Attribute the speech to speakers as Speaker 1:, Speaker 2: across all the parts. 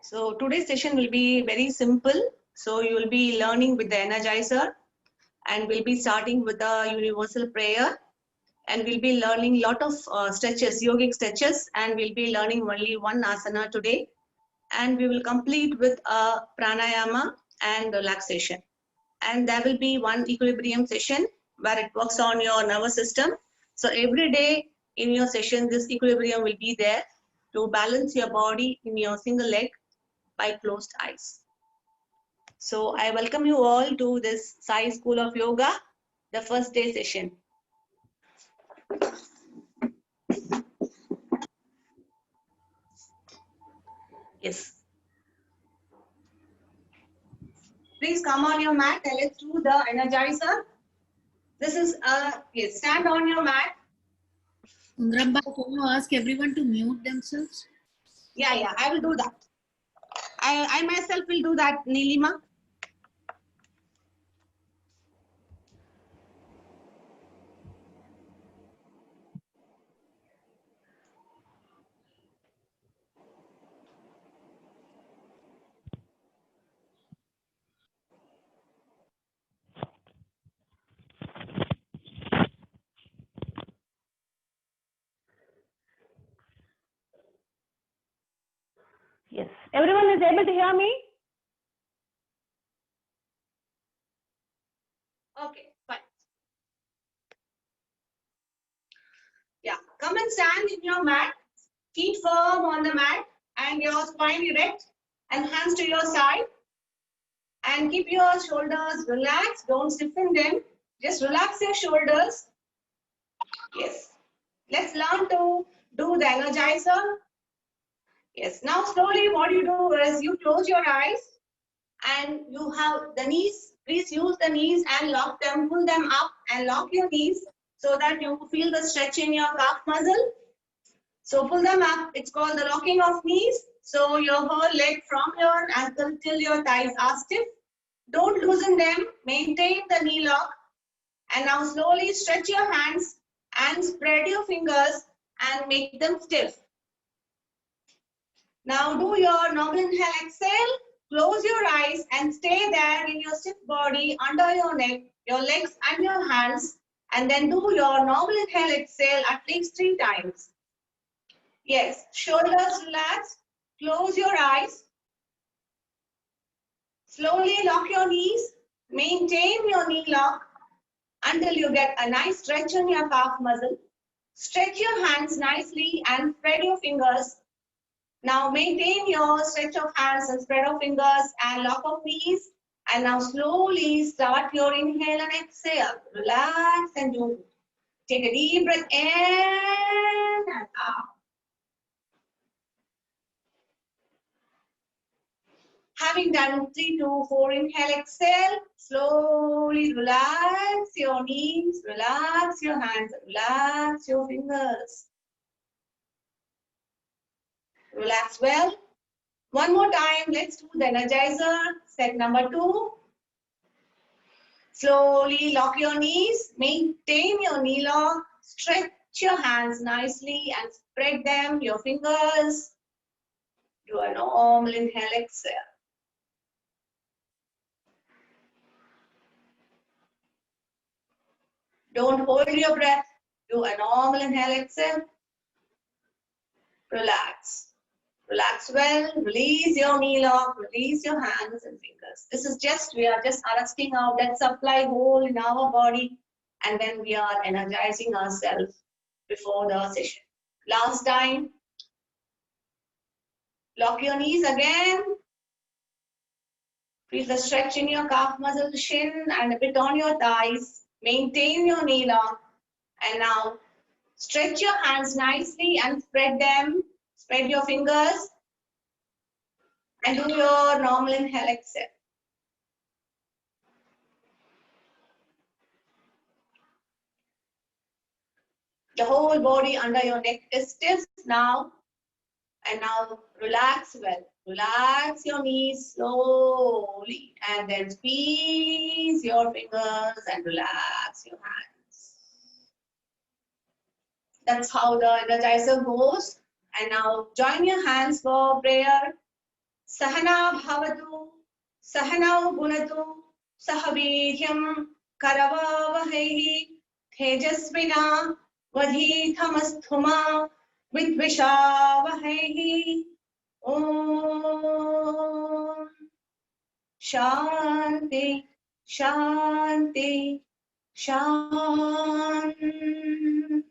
Speaker 1: So today's session will be very simple. So you will be learning with the energizer, and we'll be starting with the universal prayer, and we'll be learning lot of stretches, yogic stretches, and we'll be learning only one asana today, and we will complete with a pranayama and relaxation. And there will be one equilibrium session where it works on your nervous system. So every day in your session, this equilibrium will be there to balance your body in your single leg by closed eyes. So I welcome you all to this Sai School of Yoga, the first day session. Yes. Please come on your mat and let's do the energizer. This is yes, stand on your mat.
Speaker 2: Ungramba, can you ask everyone to mute themselves?
Speaker 1: Yeah, I will do that. I myself will do that, Nilima. Yes. Everyone is able to hear me? Okay, fine. Yeah, come and stand in your mat, feet firm on the mat and your spine erect and hands to your side. And keep your shoulders relaxed, don't stiffen them. Just relax your shoulders. Yes. Let's learn to do the energizer. Yes, now slowly what you do is you close your eyes and you have the knees. Please use the knees and lock them, pull them up and lock your knees so that you feel the stretch in your calf muscle. So pull them up. It's called the locking of knees. So your whole leg from your ankle till your thighs are stiff. Don't loosen them. Maintain the knee lock. And now slowly stretch your hands and spread your fingers and make them stiff. Now do your normal inhale, exhale. Close your eyes and stay there in your stiff body under your neck, your legs and your hands. And then do your normal inhale, exhale at least 3 times. Yes, shoulders relaxed. Close your eyes. Slowly lock your knees. Maintain your knee lock until you get a nice stretch in your calf muscle. Stretch your hands nicely and spread your fingers. Now maintain your stretch of hands and spread of fingers and lock of knees. And now slowly start your inhale and exhale. Relax and do. Take a deep breath in and out. Having done 3 to 4 inhale, exhale, slowly relax your knees, relax your hands, relax your fingers. Relax well. One more time, let's do the energizer, set number 2. Slowly lock your knees, maintain your knee lock, stretch your hands nicely and spread them, your fingers. Do a normal inhale, exhale. Don't hold your breath. Do a normal inhale, exhale. Relax. Relax well. Release your knee lock. Release your hands and fingers. This is just, we are just arresting our blood supply hole in our body. And then we are energizing ourselves before the session. Last time. Lock your knees again. Feel the stretch in your calf muscle, shin, and a bit on your thighs. Maintain your knee lock. And now stretch your hands nicely and spread them. Spread your fingers. And do your normal inhale, exhale. The whole body under your neck is stiff now. And now relax well. Relax your knees slowly. And then squeeze your fingers and relax your hands. That's how the energizer goes. And now join your hands for prayer. Sahana bhavatu, sahanau gunatu, sahaviryam karavavahaihi, tejasvina vadhithamasthuma vidvishavahaihi. Om Shanti, Shanti, Shanti.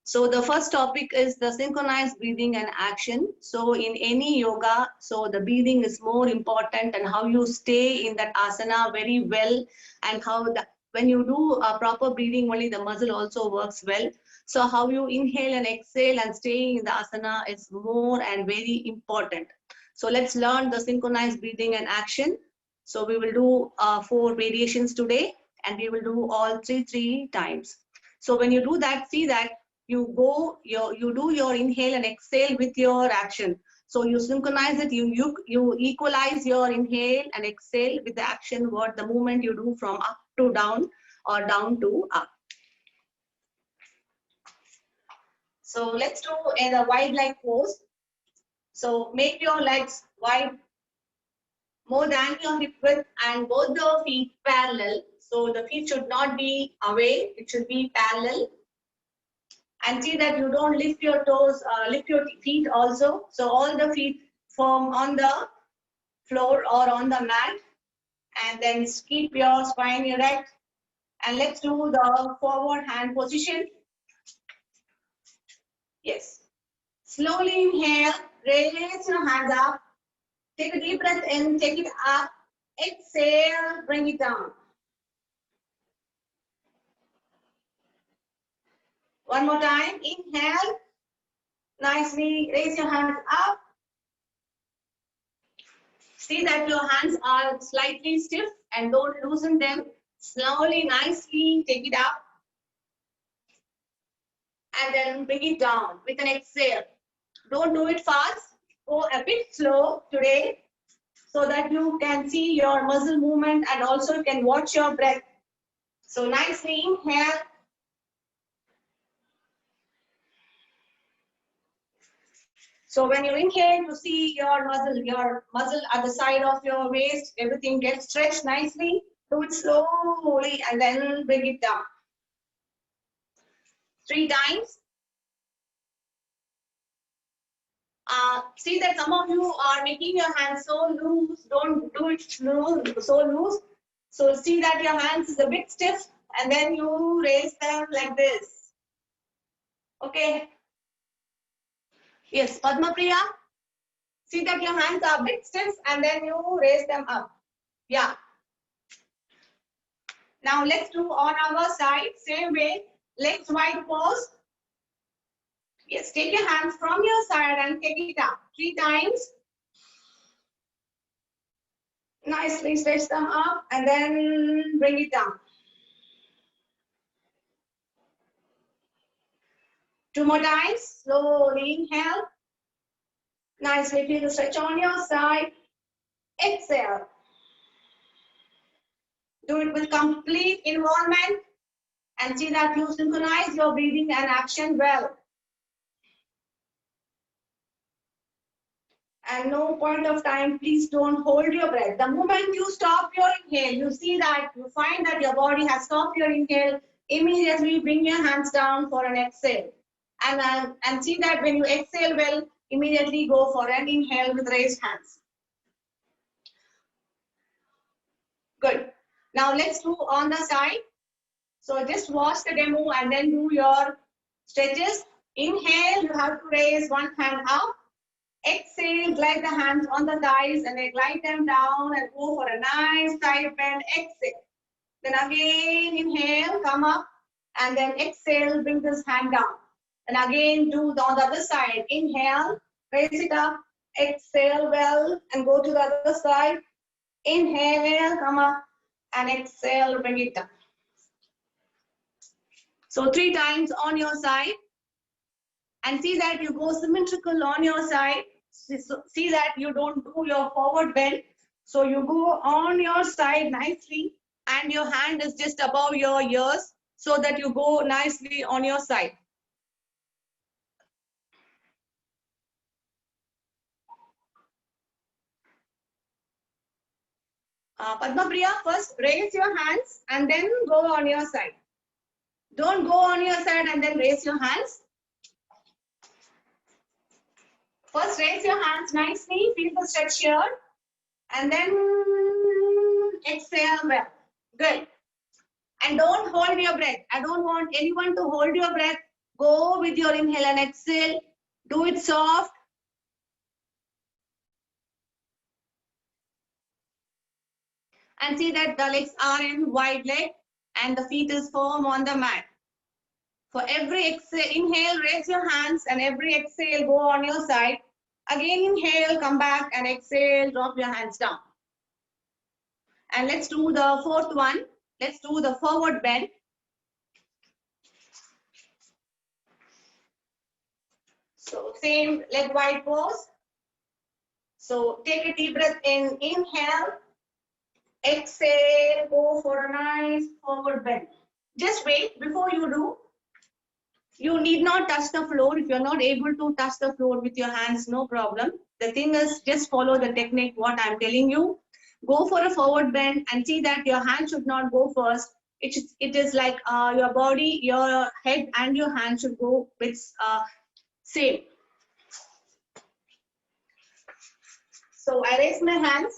Speaker 1: So the first topic is the synchronized breathing and action. So in any yoga, so the breathing is more important and how you stay in that asana very well, and how when you do a proper breathing only the muscle also works well. So how you inhale and exhale and staying in the asana is more and very important. So let's learn the synchronized breathing and action. So we will do 4 variations today, and we will do all three times. So when you do that, see that you do your inhale and exhale with your action. So you synchronize it, you equalize your inhale and exhale with the action, what the movement you do from up to down or down to up. So let's do in a wide leg pose. So make your legs wide more than your hip width and both the feet parallel. So the feet should not be away, it should be parallel. And see that you don't lift your toes, lift your feet also. So all the feet firm on the floor or on the mat, and then keep your spine erect. And let's do the forward hand position. Yes. Slowly inhale, raise your hands up. Take a deep breath in, take it up. Exhale, bring it down. One more time. Inhale. Nicely raise your hands up. See that your hands are slightly stiff and don't loosen them. Slowly, nicely take it up. And then bring it down with an exhale. Don't do it fast. Go a bit slow today so that you can see your muscle movement and also you can watch your breath. So nicely inhale. So when you inhale, you see your muscle at the side of your waist, everything gets stretched nicely. Do it slowly and then bring it down. 3 times. See that some of you are making your hands so loose. Don't do it so loose. So see that your hands is a bit stiff and then you raise them like this. Okay. Yes, Padma Priya. See that your hands are a bit stiff and then you raise them up. Yeah. Now let's do on our side, same way, legs wide pose. Yes, take your hands from your side and take it up 3 times. Nicely stretch them up and then bring it down. 2 more times. Slowly inhale. Nicely feel the stretch on your side. Exhale. Do it with complete involvement and see that you synchronize your breathing and action well. And no point of time, please don't hold your breath. The moment you stop your inhale, you see that you find that your body has stopped your inhale, immediately bring your hands down for an exhale. And see that when you exhale well, immediately go for an inhale with raised hands. Good. Now let's do on the side. So just watch the demo and then do your stretches. Inhale, you have to raise one hand up. Exhale, glide the hands on the thighs and then glide them down and go for a nice side bend. Exhale. Then again, inhale, come up and then exhale, bring this hand down. And again, do on the other side. Inhale, raise it up. Exhale well and go to the other side. Inhale, come up and exhale, bring it down. So 3 times on your side. And see that you go symmetrical on your side. See that you don't do your forward bend. So you go on your side nicely and your hand is just above your ears so that you go nicely on your side. Padma Priya, first raise your hands and then go on your side. Don't go on your side and then raise your hands. First raise your hands nicely, feel the stretch here, and then exhale well. Good. And don't hold your breath. I don't want anyone to hold your breath. Go with your inhale and exhale. Do it soft. And see that the legs are in wide leg and the feet is firm on the mat. For every exhale, inhale, raise your hands, and every exhale, go on your side. Again, inhale, come back, and exhale, drop your hands down. And let's do the fourth one. Let's do the forward bend. So same leg wide pose. So take a deep breath in, inhale, exhale, go for a nice forward bend. Just wait before you do. You need not touch the floor. If you're not able to touch the floor with your hands, no problem. The thing is, just follow the technique, what I'm telling you. Go for a forward bend and see that your hand should not go first. It is like your body, your head and your hand should go with same. So I raise my hands.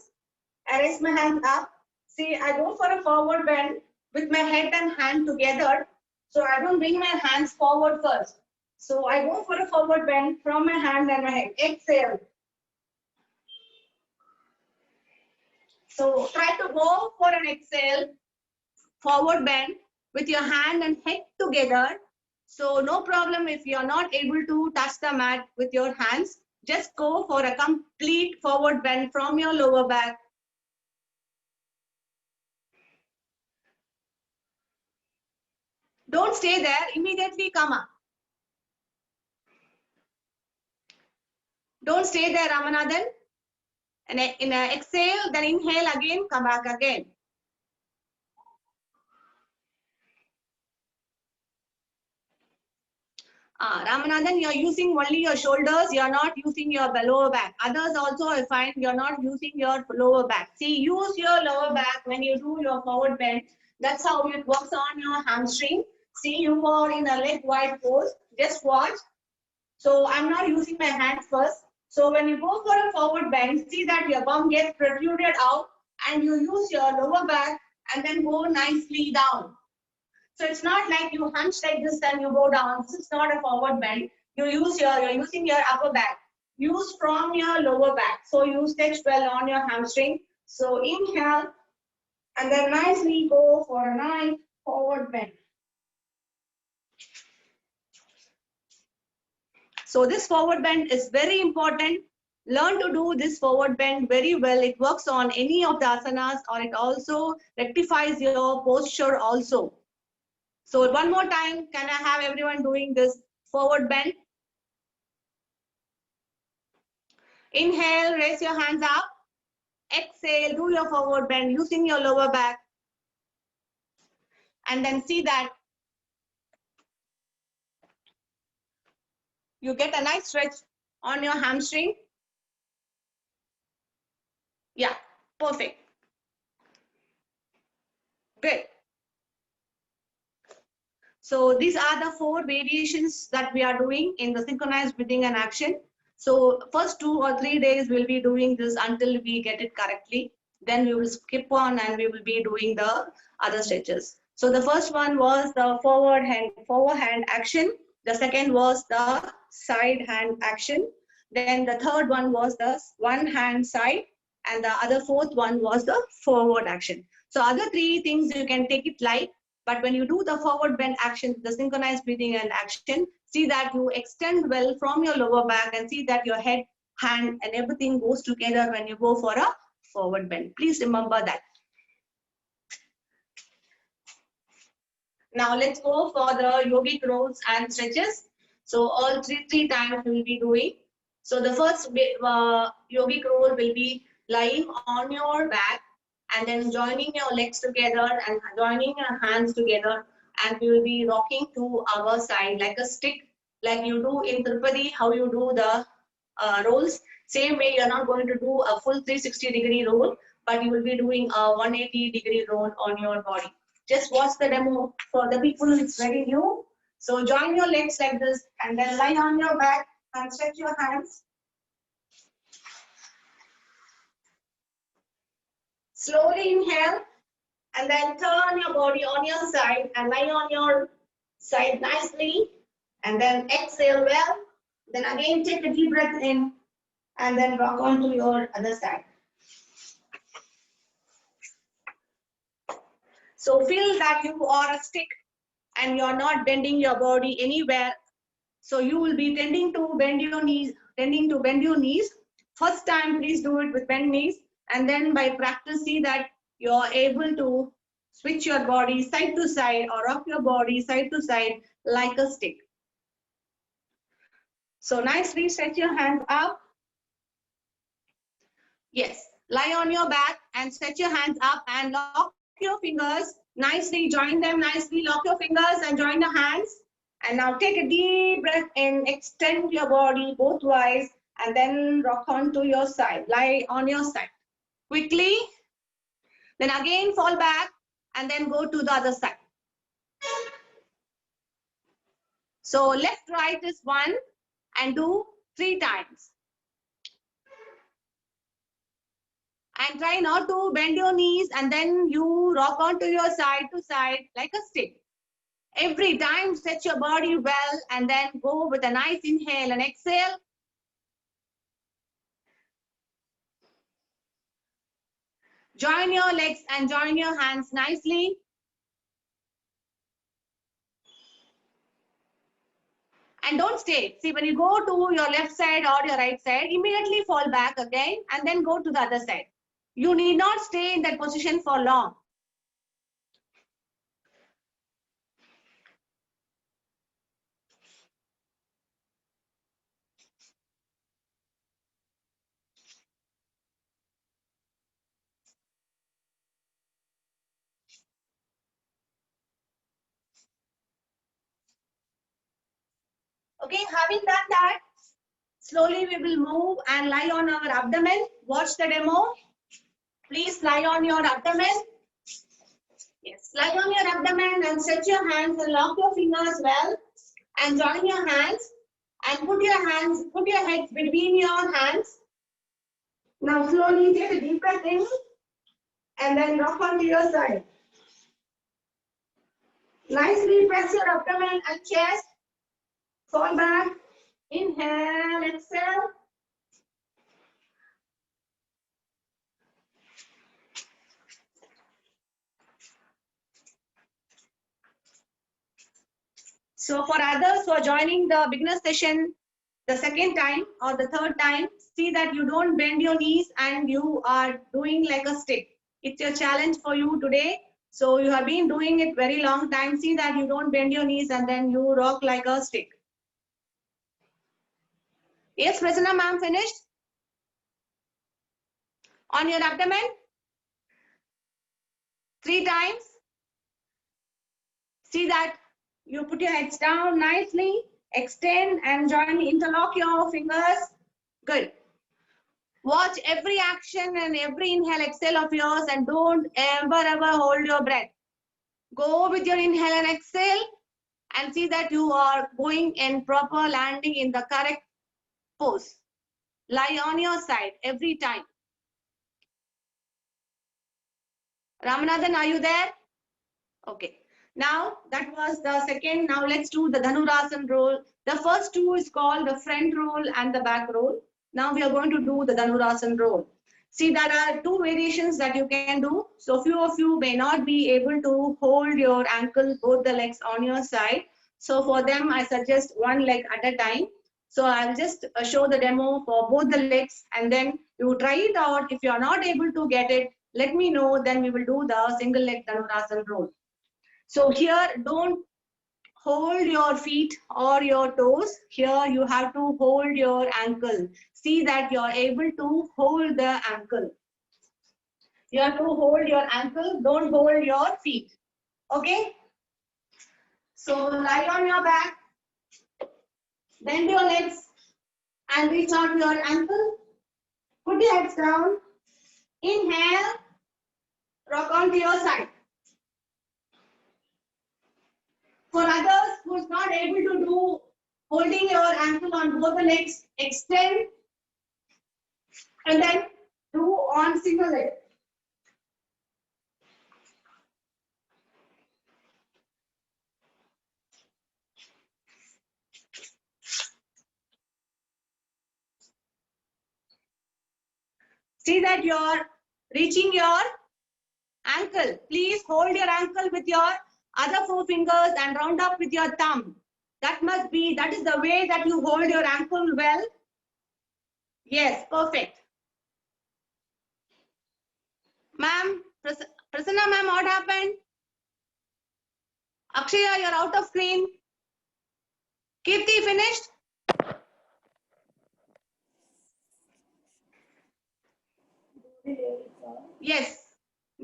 Speaker 1: I raise my hands up. See, I go for a forward bend with my head and hand together. So I don't bring my hands forward first. So I go for a forward bend from my hand and my head. Exhale. So try to go for an exhale, forward bend with your hand and head together. So no problem if you're not able to touch the mat with your hands. Just go for a complete forward bend from your lower back. Don't stay there, immediately come up. Don't stay there, Ramanathan. And in an exhale, then inhale again, come back again. Ramanathan, you're using only your shoulders, you're not using your lower back. Others also, I find you're not using your lower back. See, use your lower back when you do your forward bend. That's how it works on your hamstring. See, you are in a leg wide pose. Just watch. So I'm not using my hands first. So when you go for a forward bend, see that your bum gets protruded out and you use your lower back and then go nicely down. So it's not like you hunch like this and you go down. This is not a forward bend. You're using your upper back. Use from your lower back. So you stretch well on your hamstring. So inhale and then nicely go for a nice forward bend. So this forward bend is very important. Learn to do this forward bend very well. It works on any of the asanas, or it also rectifies your posture also. So one more time, can I have everyone doing this forward bend? Inhale, raise your hands up. Exhale, do your forward bend using your lower back. And then see that you get a nice stretch on your hamstring. Yeah, perfect. Good. So these are the 4 variations that we are doing in the synchronized breathing and action. So first 2 or 3 days we'll be doing this until we get it correctly. Then we will skip on and we will be doing the other stretches. So the first one was the forward hand action. The second was the side hand action. Then the third one was the one hand side, and the other fourth one was the forward action. So other 3 things you can take it light. But when you do the forward bend action, the synchronized breathing and action, see that you extend well from your lower back and see that your head, hand and everything goes together when you go for a forward bend. Please remember that. Now let's go for the yogic rolls and stretches. So all three times we will be doing. So the first yogic roll will be lying on your back, and then joining your legs together and joining your hands together, and we will be rocking to our side like a stick, like you do in Tirupati, how you do the rolls. Same way, you're not going to do a full 360-degree roll, but you will be doing a 180-degree roll on your body. Just watch the demo. For the people, it's very new. So join your legs like this and then lie on your back and stretch your hands. Slowly inhale and then turn your body on your side and lie on your side nicely. And then exhale well. Then again take a deep breath in and then rock on to your other side. So feel that you are a stick and you're not bending your body anywhere. So you will be tending to bend your knees. First time, please do it with bent knees. And then by practice, see that you're able to switch your body side to side or rock your body side to side like a stick. So nicely stretch your hands up. Yes, lie on your back and stretch your hands up and lock your fingers nicely. Join them nicely. Lock your fingers and join the hands. And now take a deep breath in. Extend your body both ways and then rock on to your side. Lie on your side. Quickly. Then again fall back and then go to the other side. So left, right is 1 and do 3 times. And try not to bend your knees and then you rock on to your side to side like a stick. Every time stretch your body well and then go with a nice inhale and exhale. Join your legs and join your hands nicely. And don't stay. See, when you go to your left side or your right side, immediately fall back again and then go to the other side. You need not stay in that position for long. Okay, having done that, slowly we will move and lie on our abdomen. Watch the demo. Please lie on your abdomen. Yes, lie on your abdomen and stretch your hands and lock your fingers well and join your hands and put your head between your hands. Now slowly take a deep breath in and then rock onto your side. Nicely press your abdomen and chest. Fall back. Inhale, exhale. So for others who are joining the beginner session the second time or the third time, see that you don't bend your knees and you are doing like a stick. It's a challenge for you today. So you have been doing it very long time. See that you don't bend your knees and then you rock like a stick. Yes, Prasanna ma'am, finished? On your abdomen? 3 times. See that you put your heads down nicely, extend and join, interlock your fingers. Good. Watch every action and every inhale, exhale of yours and don't ever hold your breath. Go with your inhale and exhale and see that you are going in proper landing in the correct pose. Lie on your side every time. Ramanathan, are you there? Okay. Now that was the second. Now let's do the Dhanurasana roll. The first 2 is called the front roll and the back roll. Now we are going to do the Dhanurasana roll. See, there are 2 variations that you can do. So few of you may not be able to hold your ankle, both the legs on your side. So for them, I suggest 1 leg at a time. So I'll just show the demo for both the legs and then you try it out. If you are not able to get it, let me know. Then we will do the single leg Dhanurasana roll. So here, don't hold your feet or your toes. Here you have to hold your ankle. See that you are able to hold the ankle. You have to hold your ankle, don't hold your feet. Okay? So lie on your back, bend your legs and reach out your ankle. Put your heads down. Inhale, rock onto your side. For others who's not able to do holding your ankle on both the legs, extend and then do on single leg. See that you're reaching your ankle. Please hold your ankle with your other 4 fingers and round up with your thumb. That is the way that you hold your ankle well. Yes, perfect. Ma'am, Prasanna ma'am, what happened? Akshaya, you're out of screen. Kirti, finished? Yes,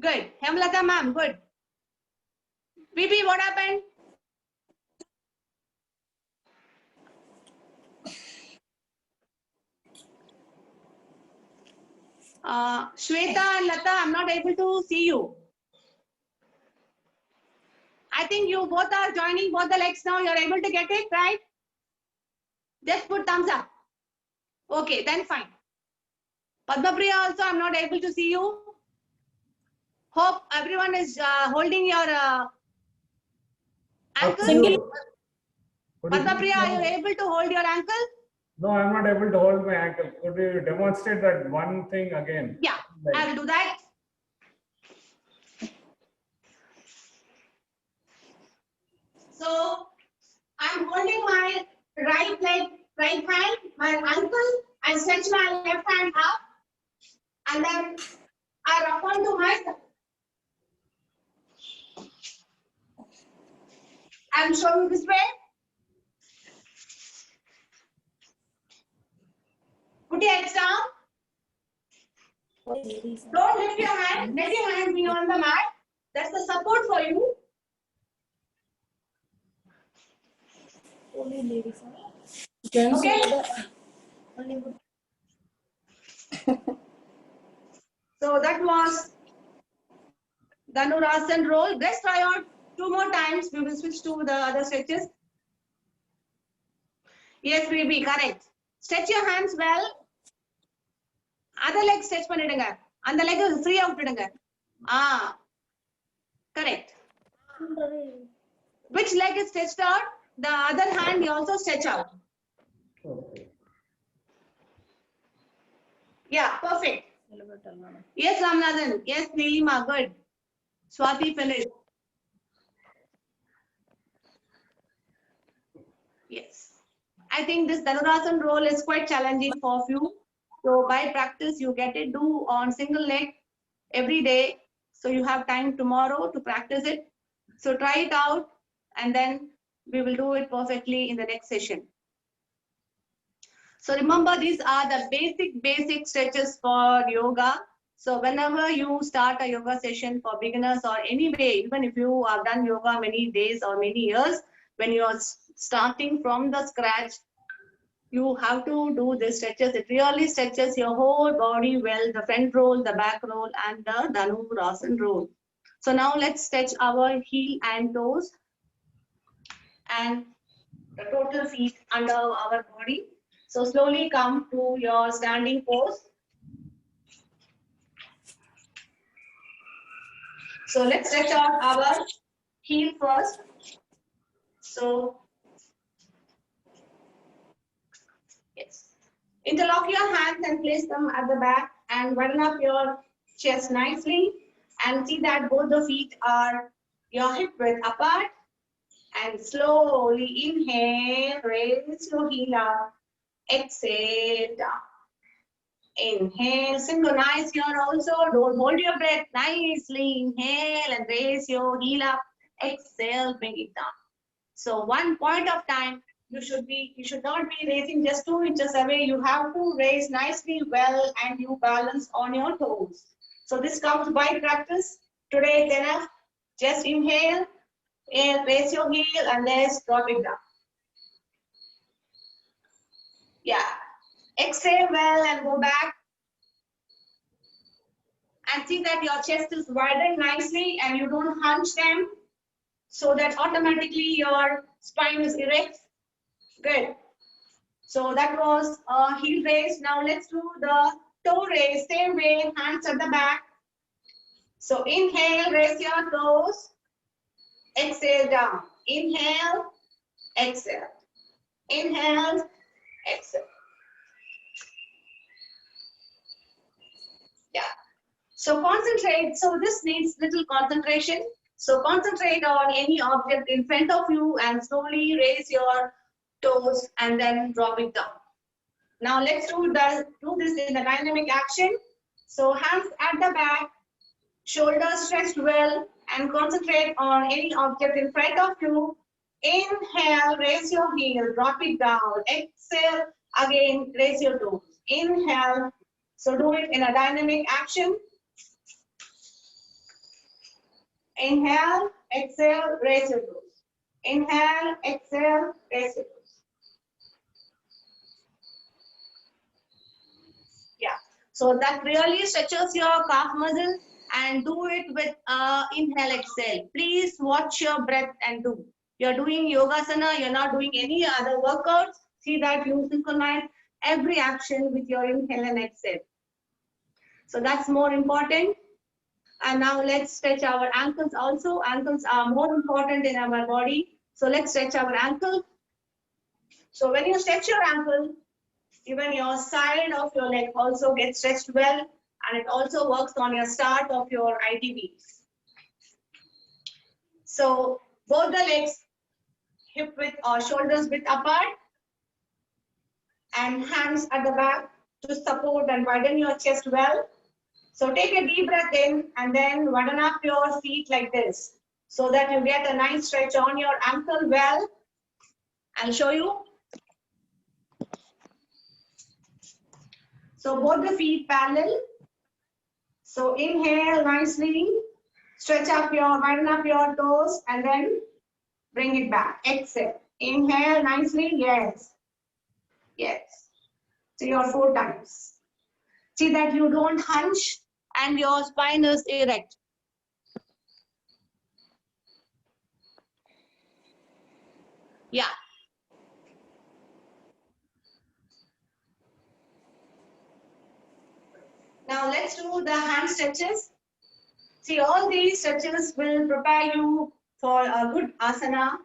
Speaker 1: good. Hemlata ma'am, good. Bibi, what happened? Shweta and Lata, I'm not able to see you. I think you both are joining both the legs now. You're able to get it, right? Just put thumbs up. Okay, then fine. Padmapriya also, I'm not able to see you. Hope everyone is holding your ankle. Padmapriya, are you able to hold your ankle?
Speaker 3: No, I'm not able to hold my ankle. Could you demonstrate that one thing again?
Speaker 1: Yeah, I will do that. So, I'm holding my right leg, right hand, my ankle, and stretch my left hand up. And then I rock onto myself. I'm showing this way. Put your heads down. Don't lift your hand. Let your hand be on the mat. That's the support for you. Okay. So that was Dhanurasana roll. Let's try out 2 more times. We will switch to the other stretches. Yes, baby, correct. Stretch your hands well. Other leg stretch பண்ணிடுங்க. அந்த leg free ஆ விட்டுடுங்க. Correct. Which leg is stretched out? The other hand you also stretch out.
Speaker 3: Okay.
Speaker 1: Yeah, perfect. Yes, Ramanathan. Yes, Neelima, good. Swati finished. Yes. I think this Dhanurasana roll is quite challenging for you. So by practice, you get it. Do on single leg every day. So you have time tomorrow to practice it. So try it out and then we will do it perfectly in the next session. So remember, these are the basic stretches for yoga. So whenever you start a yoga session for beginners or anyway, even if you have done yoga many days or many years, when you are starting from the scratch, you have to do these stretches. It really stretches your whole body well, the front roll, the back roll, and the Dhanurasana roll. So now let's stretch our heel and toes and the total feet under our body. So slowly come to your standing pose. So let's stretch out our heel first. So yes, interlock your hands and place them at the back and run up your chest nicely and see that both the feet are your hip width apart. And slowly inhale, raise your heel up, exhale down. Inhale, synchronize here also. Don't hold your breath. Nicely inhale and raise your heel up. Exhale, bring it down. So 1 point of time, you should not be raising just 2 inches away. You have to raise nicely well and you balance on your toes. So this comes by practice. Today it's enough. Just inhale and raise your heel and let's drop it down. Yeah. Exhale well and go back. And see that your chest is widened nicely and you don't hunch them, so that automatically your spine is erect. Good. So that was a heel raise. Now let's do the toe raise. Same way, hands at the back. So inhale, raise your toes. Exhale down. Inhale, exhale. Inhale, exhale. Yeah. So concentrate. So this needs little concentration. So concentrate on any object in front of you and slowly raise your toes and then drop it down. Now let's do this in a dynamic action. So hands at the back, shoulders stretched well, and concentrate on any object in front of you. Inhale, raise your heel, drop it down. Exhale, again, raise your toes. Inhale. So do it in a dynamic action. Inhale, exhale, raise your toes. Inhale, exhale, raise your toes. Yeah. So that really stretches your calf muscle, and do it with inhale, exhale. Please watch your breath and do. You're doing yogasana, you're not doing any other workouts. See that you synchronize every action with your inhale and exhale. So that's more important. And now let's stretch our ankles also. Ankles are more important in our body. So let's stretch our ankle. So when you stretch your ankle, even your side of your leg also gets stretched well, and it also works on your start of your ITBs. So both the legs, hip width or shoulders width apart, and hands at the back to support and widen your chest well. So take a deep breath in and then widen up your feet like this, so that you get a nice stretch on your ankle well. I'll show you. So both the feet parallel. So inhale nicely, stretch up your, widen up your toes, and then bring it back. Exhale. Inhale nicely. Yes. Yes. So your 4 times. See that you don't hunch and your spine is erect. Yeah. Now let's do the hand stretches. See, all these stretches will prepare you for a good asana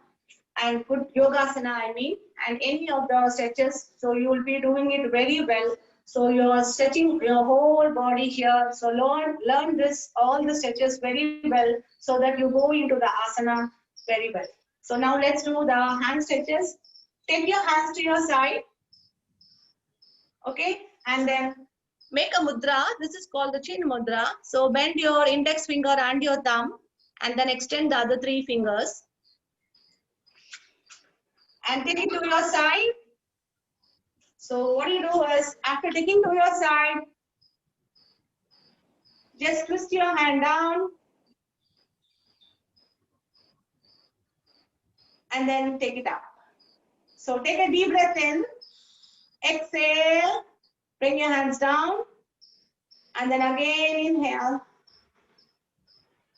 Speaker 1: and good yogasana, I mean, and any of the stretches. So you will be doing it very well. So you're stretching your whole body here. So learn this, all the stretches very well, so that you go into the asana very well. So now let's do the hand stretches. Take your hands to your side. Okay, and then make a mudra. This is called the chin mudra. So bend your index finger and your thumb, and then extend the other 3 fingers. And take it to your side. So what you do is, after taking to your side, just twist your hand down and then take it up. So take a deep breath in, exhale, bring your hands down, and then again inhale.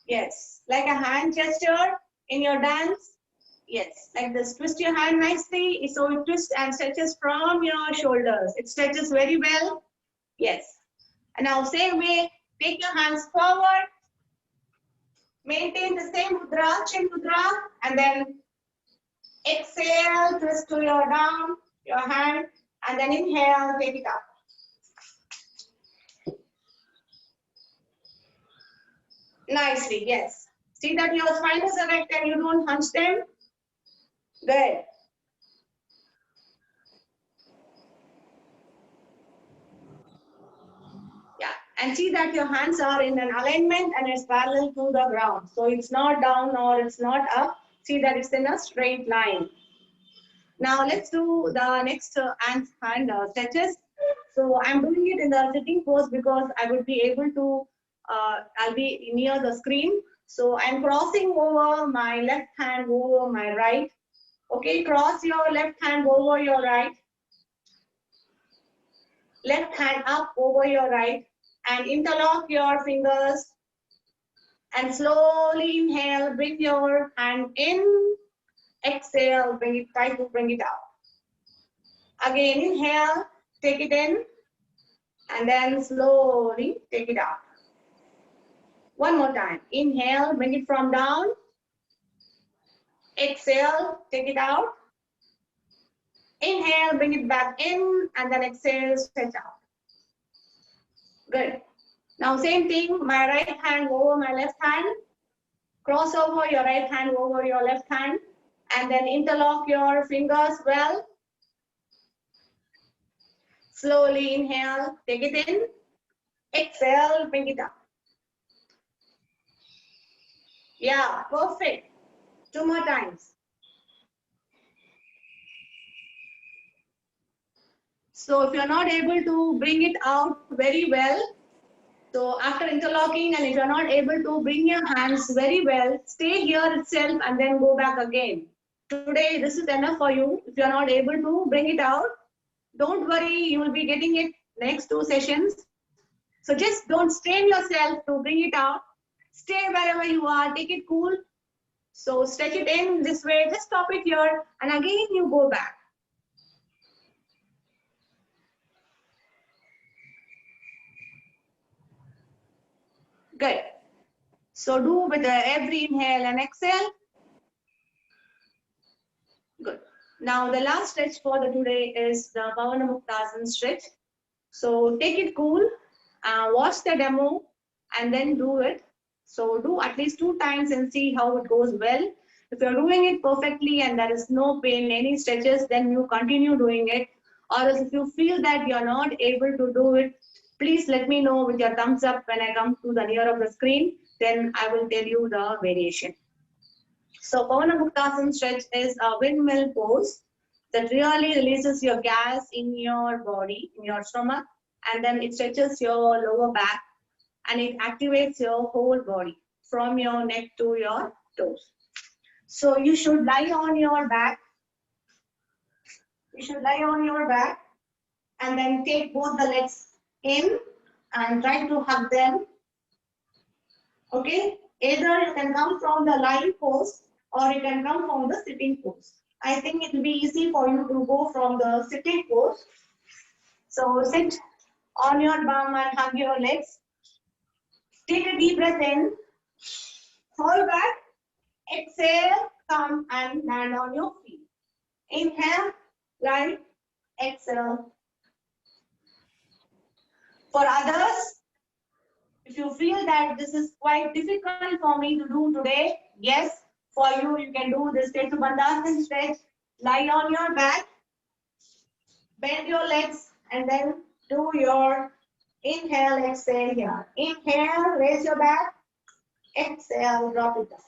Speaker 1: Yes, like a hand gesture in your dance. Yes, like this. Twist your hand nicely. So it twists and stretches from your shoulders. It stretches very well. Yes. And now same way, take your hands forward. Maintain the same mudra, chin mudra, and then exhale, twist to your down, your hand, and then inhale, take it up. Nicely, yes. See that your spine is erect and you don't hunch them? Good. Yeah, and see that your hands are in an alignment and it's parallel to the ground. So it's not down or it's not up. See that it's in a straight line. Now let's do the next hand stretches. So I'm doing it in the sitting pose because I would be able to, I'll be near the screen. So I'm crossing over my left hand over my right. Okay, cross your left hand over your right. Left hand up over your right. and interlock your fingers and slowly inhale, bring your hand in, exhale, try to bring it out. Again, inhale, take it in, and then slowly take it out. One more time. Inhale, bring it from down. Exhale, take it out. Inhale, bring it back in, and then exhale, stretch out. Good. Now same thing, my right hand over my left hand. Cross over your right hand over your left hand, and then interlock your fingers well. Slowly inhale, take it in. Exhale, bring it up. Yeah, perfect. 2 more times. So if you're not able to bring it out very well, so after interlocking and if you're not able to bring your hands very well, stay here itself and then go back again. Today, this is enough for you. If you're not able to bring it out, don't worry, you will be getting it next 2 sessions. So just don't strain yourself to bring it out. Stay wherever you are, take it cool. So stretch it in this way, just stop it here, and again you go back. Good. So do with every inhale and exhale. Good. Now the last stretch for the today is the Pavana Muktasana stretch. So take it cool, watch the demo, and then do it. So do at least 2 times and see how it goes well. If you're doing it perfectly and there is no pain, any stretches, then you continue doing it. Or else if you feel that you're not able to do it, please let me know with your thumbs up when I come to the near of the screen. Then I will tell you the variation. So Pavana Muktasana stretch is a windmill pose that really releases your gas in your body, in your stomach, and then it stretches your lower back and it activates your whole body from your neck to your toes. So you should lie on your back. You should lie on your back and then take both the legs in and try to hug them. Okay? Either you can come from the lying pose or you can come from the sitting pose. I think it will be easy for you to go from the sitting pose. So sit on your bum and hug your legs. Take a deep breath in. Fall back. Exhale. Come and land on your feet. Inhale. Right. Exhale. For others, if you feel that this is quite difficult for me to do today, yes, for you, you can do this Setubandhasana stretch. Lie on your back, bend your legs, and then do your inhale, exhale here. Inhale, raise your back. Exhale, drop it down.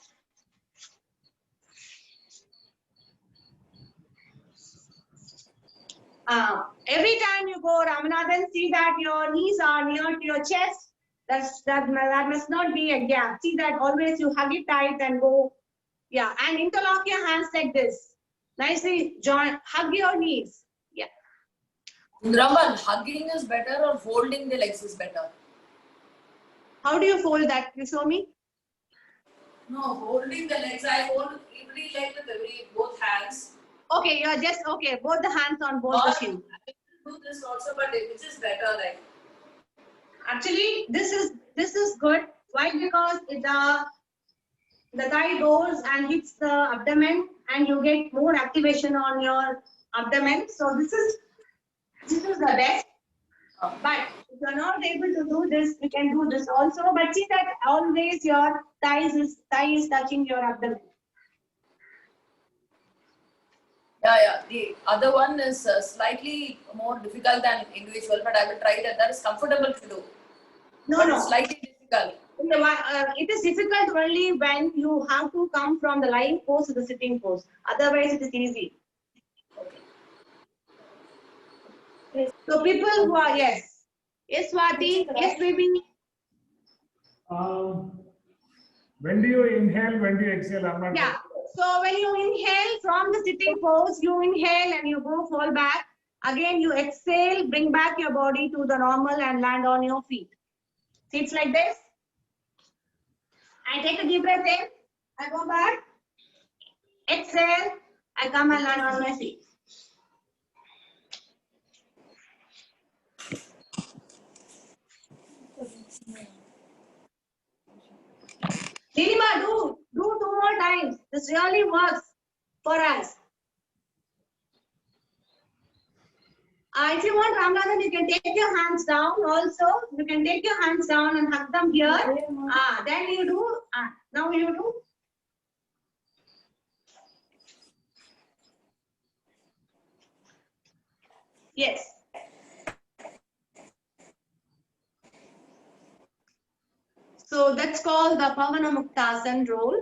Speaker 1: Every time you go Ramanathan, see that your knees are near to your chest. That must not be a gap. See that always you hug it tight and go. Yeah, and interlock your hands like this. Nicely join, hug your knees. Yeah.
Speaker 4: Raman, hugging is better or folding the legs is better?
Speaker 1: How do you fold that? You show me.
Speaker 4: No, holding the legs. I hold every leg with both hands.
Speaker 1: Okay, you're just okay. Both the hands on both the shins.
Speaker 4: I can do this also, but which is better? Like
Speaker 1: actually, this is good. Why? Because the thigh goes and hits the abdomen, and you get more activation on your abdomen. So this is the best. But if you're not able to do this, you can do this also. But see that always your thigh is touching your abdomen.
Speaker 4: yeah. The other one is slightly more difficult than individual, but I will try that. That is comfortable to do.
Speaker 1: No.
Speaker 4: It's slightly difficult.
Speaker 1: It is difficult only when you have to come from the lying pose to the sitting pose. Otherwise, it is easy. Okay. So people who are yes, Swati, yes, baby.
Speaker 3: When do you inhale? When do you exhale? I'm not.
Speaker 1: Yeah. So when you inhale from the sitting pose, you inhale and you go fall back. Again, you exhale, bring back your body to the normal and land on your feet. Seats like this. I take a deep breath in. I go back. Exhale. I come and land on my feet. Nilima, do 2 more times. This really works for us. If you want, Ramanathan, you can take your hands down also. You can take your hands down and hug them here. Then you do. Now you do. Yes. So that's called the Pavana Muktasana roll.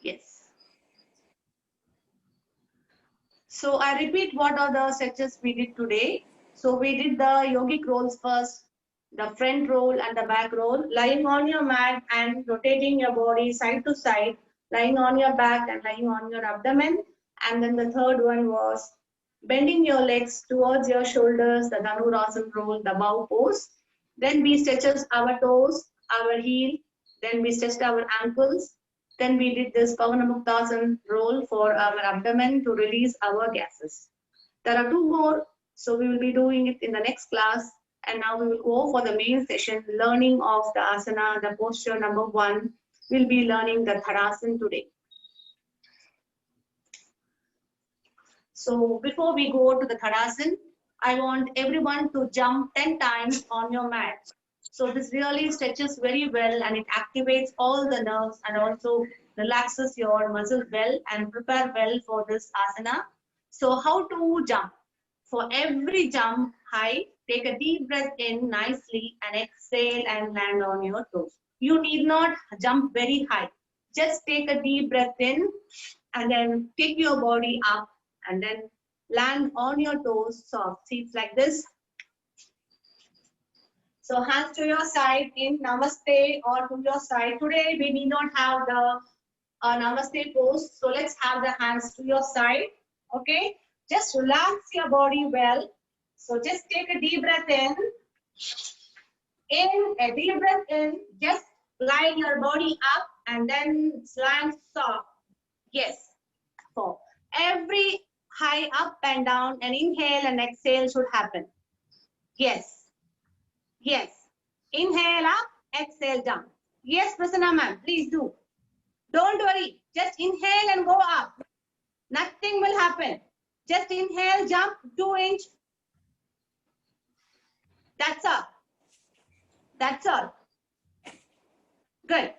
Speaker 1: Yes. So I repeat what are the stretches we did today. So we did the yogic rolls first, the front roll and the back roll, lying on your mat and rotating your body side to side, lying on your back and lying on your abdomen. And then the third one was bending your legs towards your shoulders, the Dhanurasana roll, the bow pose. Then we stretches our toes, our heel, then we stretched our ankles. Then we did this Pavana Muktasana roll for our abdomen to release our gases. There are 2 more, so we will be doing it in the next class. And now we will go for the main session, learning of the asana, the posture number 1. We'll be learning the Tadasana today. So before we go to the Tadasana, I want everyone to jump 10 times on your mat. So this really stretches very well and it activates all the nerves and also relaxes your muscle well and prepare well for this asana. So how to jump? For every jump high, take a deep breath in nicely and exhale and land on your toes. You need not jump very high. Just take a deep breath in and then take your body up and then land on your toes soft. Seats like this. So hands to your side in Namaste or to your side. Today we need not have the Namaste pose. So let's have the hands to your side. Okay. Just relax your body well. So just take a deep breath in. In a deep breath in. Just line your body up and then slant soft. Yes. So every high up and down and inhale and exhale should happen. Yes. Yes. Inhale up, exhale down. Yes, Prasanna ma'am, please do. Don't worry. Just inhale and go up. Nothing will happen. Just inhale, jump 2 inch. That's all. That's all. Good.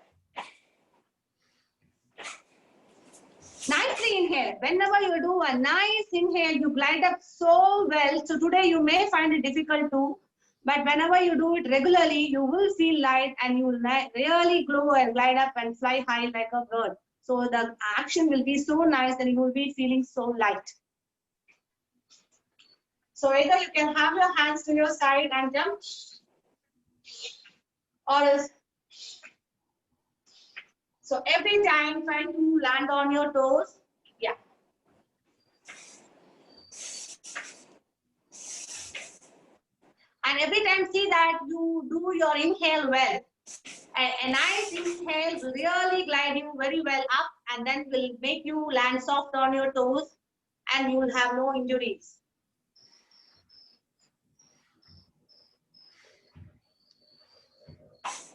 Speaker 1: Nicely inhale. Whenever you do a nice inhale, you glide up so well. So today you may find it difficult to. But whenever you do it regularly, you will feel light and you will really glow and glide up and fly high like a bird. So the action will be so nice and you will be feeling so light. So either you can have your hands to your side and jump, or else. So every time try to land on your toes. Yeah. And every time see that you do your inhale well. A nice inhale will really glide you very well up and then will make you land soft on your toes and you will have no injuries.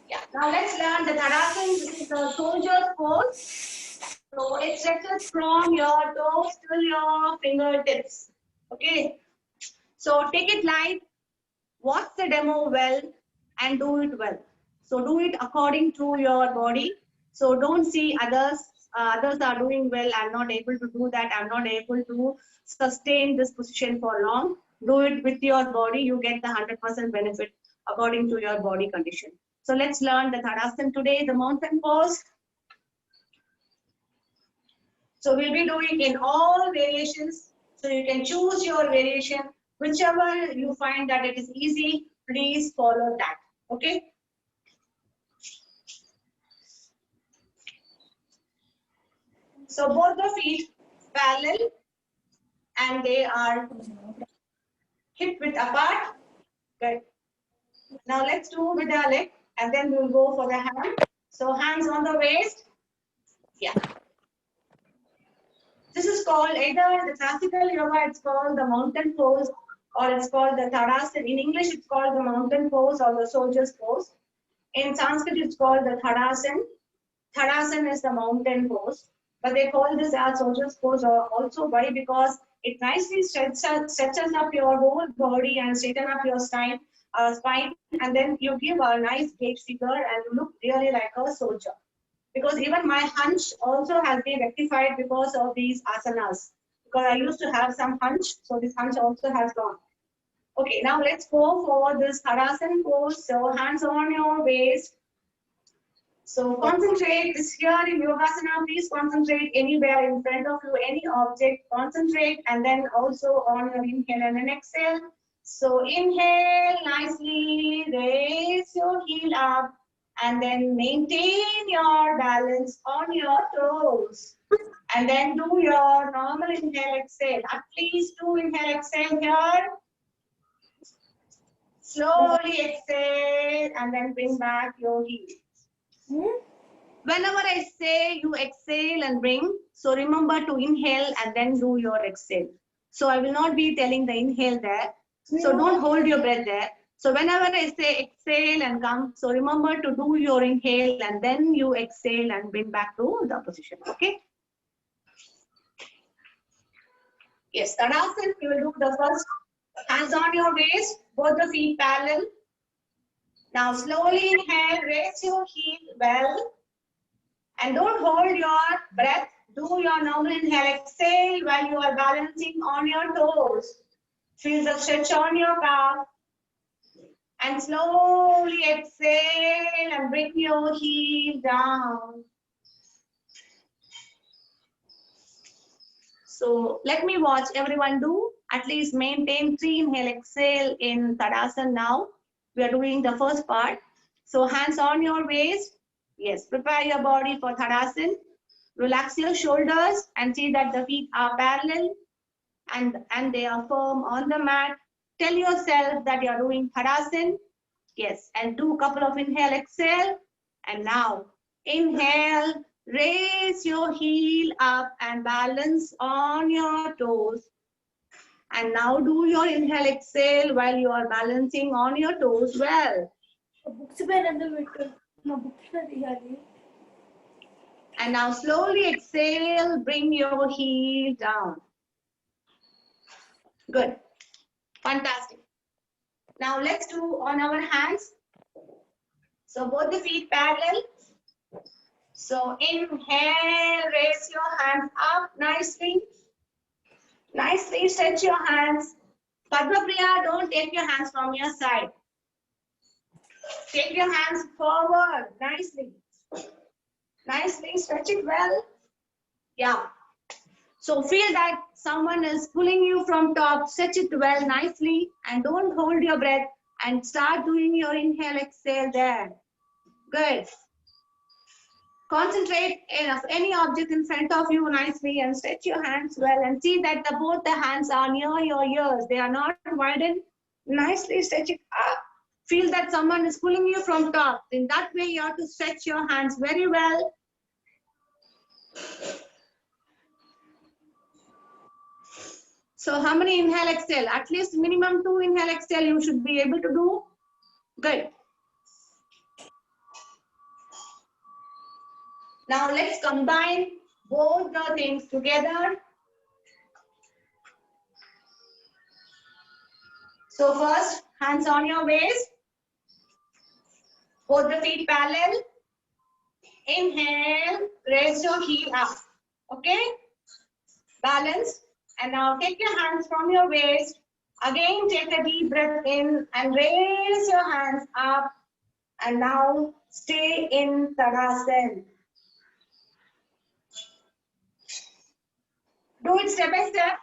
Speaker 1: Yeah. Now let's learn the Tadasana. This is the soldier's pose. So it stretches from your toes to your fingertips. Okay. So take it light. Watch the demo well and do it well. So do it according to your body. So don't see others. Others are doing well. I'm not able to do that. I'm not able to sustain this position for long. Do it with your body. You get the 100% benefit according to your body condition. So let's learn the Tadasana today, the mountain pose. So we'll be doing in all variations. So you can choose your variation. Whichever you find that it is easy, please follow that. Okay. So both the feet parallel and they are hip width apart. Good. Now let's do with the leg and then we'll go for the hand. So hands on the waist. Yeah. This is called either the classical yoga, it's called the mountain pose, or it's called the Tadasana. In English, it's called the mountain pose or the soldier's pose. In Sanskrit, it's called the Tadasana. Tadasana is the mountain pose, but they call this as soldier's pose also. Why? Because it nicely stretches up your whole body and straighten up your spine, and then you give a nice gait figure and you look really like a soldier. Because even my hunch also has been rectified because of these asanas. Because I used to have some hunch, so this hunch also has gone. Okay, now let's go for this Tadasana pose. So hands on your waist. So concentrate this here in Yogasana. Please concentrate anywhere in front of you, any object. Concentrate, and then also on your inhale and then exhale. So inhale nicely, raise your heel up, and then maintain your balance on your toes. And then do your normal inhale, exhale. At least 2 inhale, exhale here. Slowly exhale, and then bring back your heel. Whenever I say you exhale and bring, so remember to inhale and then do your exhale. So I will not be telling the inhale there. So don't hold your breath there. So whenever I say exhale and come, so remember to do your inhale and then you exhale and bring back to the position. Okay? Yes, Tadasana, we will do the first. Hands on your waist, both the feet parallel. Now slowly inhale, raise your heel well. And don't hold your breath. Do your normal inhale, exhale while you are balancing on your toes. Feel the stretch on your calf. And slowly exhale and bring your heel down. So let me watch everyone do. At least maintain 3 inhale, exhale in Tadasana now. We are doing the first part. So hands on your waist. Yes, prepare your body for Tadasana. Relax your shoulders and see that the feet are parallel and they are firm on the mat. Tell yourself that you are doing Tadasana. Yes, and do a couple of inhale, exhale. And now inhale, raise your heel up and balance on your toes. And now do your inhale, exhale while you are balancing on your toes well. And now slowly exhale, bring your heel down. Good. Fantastic. Now let's do on our hands. So both the feet parallel. So inhale, raise your hands up nicely. Nicely stretch your hands. Padma Priya, don't take your hands from your side. Take your hands forward nicely. Nicely stretch it well. Yeah. So feel that someone is pulling you from top. Stretch it well nicely and don't hold your breath and start doing your inhale, exhale there. Good. Concentrate on any object in front of you nicely and stretch your hands well and see that both the hands are near your ears. They are not widened. Nicely stretch it up. Feel that someone is pulling you from top. In that way, you have to stretch your hands very well. So how many inhale, exhale? At least minimum 2 inhale, exhale you should be able to do. Good. Now let's combine both the things together. So first, hands on your waist. Both the feet parallel. Inhale, raise your heel up. Okay? Balance. And now take your hands from your waist. Again, take a deep breath in and raise your hands up. And now stay in Tadasana. Do it step by step.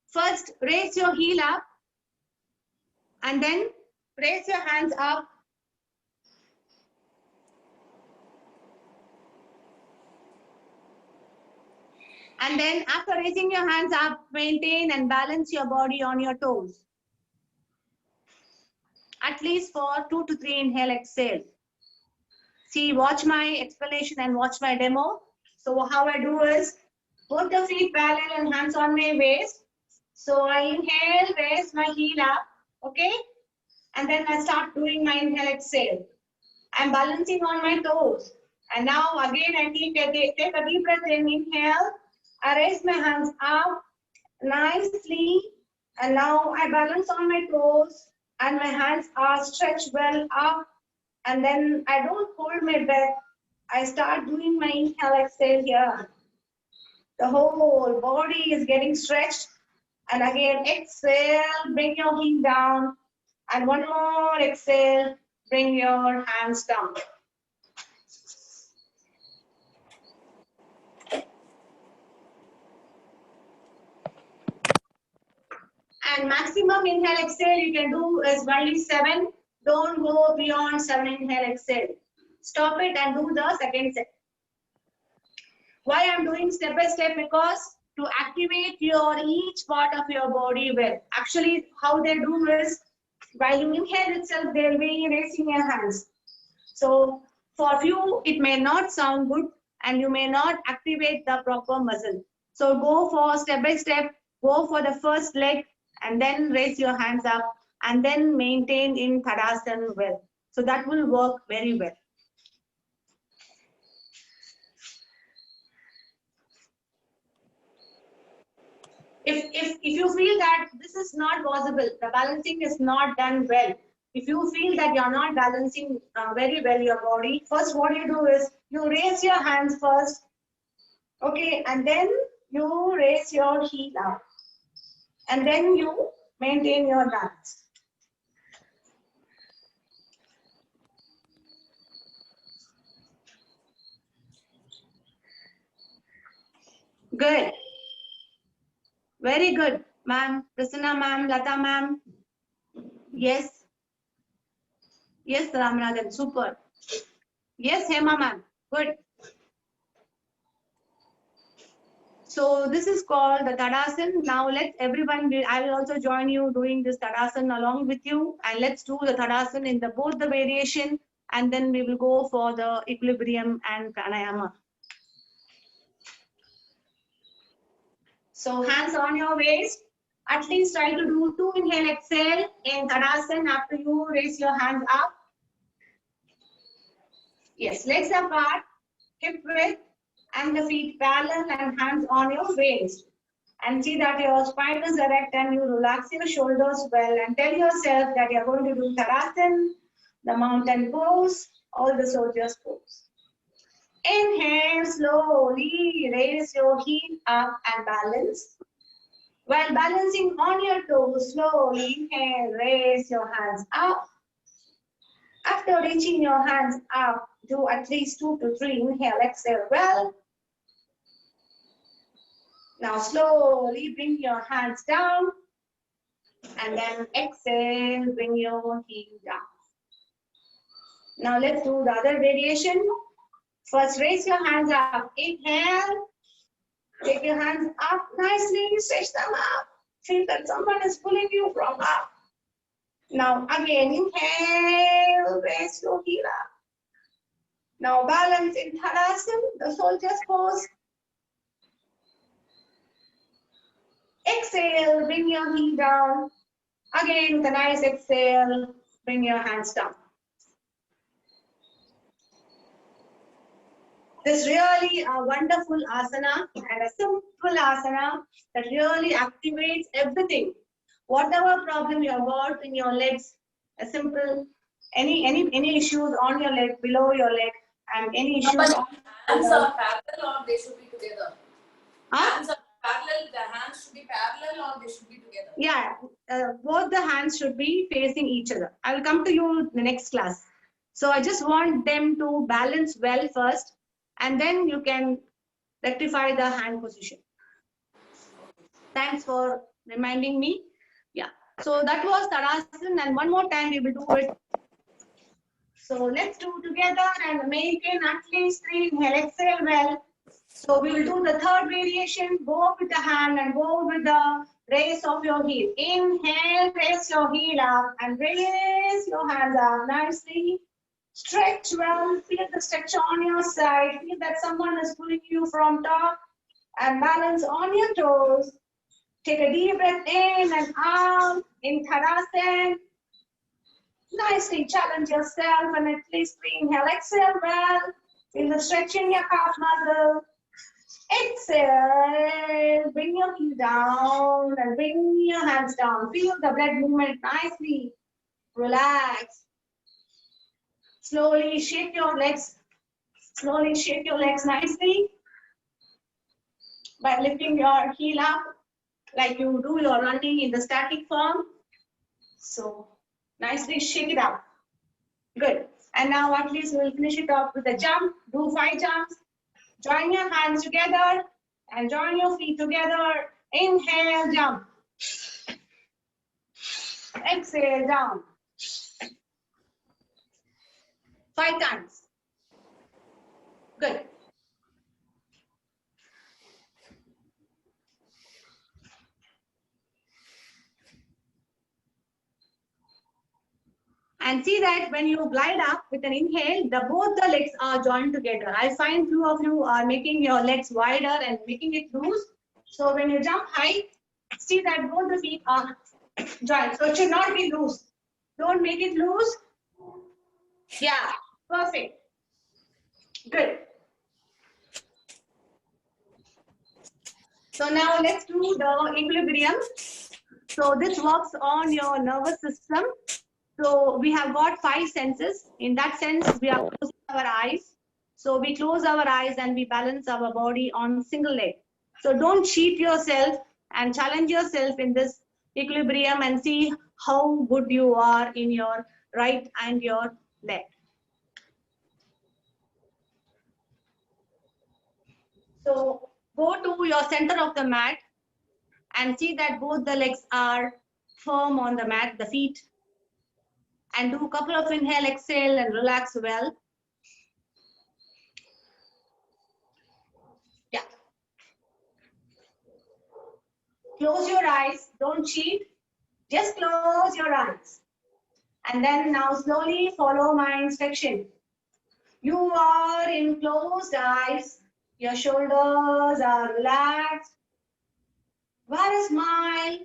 Speaker 1: First, raise your heel up. And then raise your hands up. And then after raising your hands up, maintain and balance your body on your toes. at least for 2 to 3 inhale, exhale. See, watch my explanation and watch my demo. So how I do is, both the feet parallel and hands on my waist. So I inhale, raise my heel up, okay? And then I start doing my inhale, exhale. I'm balancing on my toes. And now again I take a deep breath in, inhale. I raise my hands up nicely. And now I balance on my toes and my hands are stretched well up. And then I don't hold my breath. I start doing my inhale, exhale here. The whole body is getting stretched. And again, exhale, bring your heel down. And one more exhale, bring your hands down. And maximum inhale, exhale you can do is only 7. Don't go beyond 7 inhale, exhale. Stop it and do the second set. Why I'm doing step by step? Because to activate your each part of your body well. Actually, how they do is, while you inhale itself, they'll be raising your hands. So for you, it may not sound good and you may not activate the proper muscle. So go for step by step, go for the first leg and then raise your hands up and then maintain in Tadasana well. So that will work very well. If you feel that this is not possible, the balancing is not done well, if you feel that you're not balancing very well your body, first what you do is you raise your hands first, okay, and then you raise your heel up, and then you maintain your balance. Good. Very good, ma'am. Prasanna ma'am, Lata ma'am. Yes. Yes, Ramanathan, super. Yes, Hema ma'am, good. So this is called the Tadasana. Now let everyone, I will also join you doing this Tadasana along with you. And let's do the Tadasana in both the variation. And then we will go for the equilibrium and pranayama. So hands on your waist. At least try to do 2 inhale, exhale in Tadasana after you raise your hands up. Yes, legs apart, hip width, and the feet parallel and hands on your waist. And see that your spine is erect and you relax your shoulders well and tell yourself that you're going to do Tadasana, the mountain pose, all the soldiers pose. Inhale, slowly raise your heel up and balance. While balancing on your toes, slowly inhale, raise your hands up. After reaching your hands up, do at least 2 to 3 inhale, exhale well. Now slowly bring your hands down and then exhale, bring your heel down. Now let's do the other variation. First raise your hands up, inhale, take your hands up nicely, stretch them up. Feel that someone is pulling you from up. Now again, inhale, raise your heel up. Now balance in Tadasana, the soldier's pose. Exhale, bring your heel down. Again, with a nice exhale, bring your hands down. This is really a wonderful asana and a simple asana that really activates everything. Whatever problem you have got in your legs, a simple, any issues on your leg, below your leg, and any issues.
Speaker 4: Hands are parallel or they should be together?
Speaker 1: Huh?
Speaker 4: Hands are parallel, the hands should be parallel or they should be together?
Speaker 1: Yeah, both the hands should be facing each other. I will come to you in the next class. So I just want them to balance well first, and then you can rectify the hand position. Thanks for reminding me. Yeah, so that was Tadasana, and one more time we will do it. So let's do together and maintain at least 3 inhale, exhale well. So we will do the third variation, go with the hand and go with the raise of your heel. Inhale, raise your heel up and raise your hands up nicely. Stretch well, feel the stretch on your side. Feel that someone is pulling you from top and balance on your toes. Take a deep breath in and out in Tadasana. Nicely challenge yourself and at least inhale, exhale well. Feel the stretch in your calf muscle. Exhale, bring your heel down and bring your hands down. Feel the breath movement nicely. Relax. Slowly shake your legs. Slowly shake your legs nicely by lifting your heel up like you do your running in the static form. So nicely shake it up. Good. And now at least we'll finish it off with a jump. Do 5 jumps. Join your hands together and join your feet together. Inhale, jump. Exhale, down. 5 times. Good. And see that when you glide up with an inhale, both the legs are joined together. I find few of you are making your legs wider and making it loose. So when you jump high, see that both the feet are joined. So it should not be loose. Don't make it loose. Yeah, perfect. Good. So now let's do the equilibrium. So this works on your nervous system. So we have got 5 senses. In that sense, we are closing our eyes. So we close our eyes and we balance our body on single leg. So don't cheat yourself and challenge yourself in this equilibrium and see how good you are in your right and your left. So go to your center of the mat and see that both the legs are firm on the mat, the feet. And do a couple of inhale, exhale, and relax well. Yeah. Close your eyes. Don't cheat. Just close your eyes. And then now slowly follow my instruction. You are in closed eyes. Your shoulders are relaxed. Wear a smile.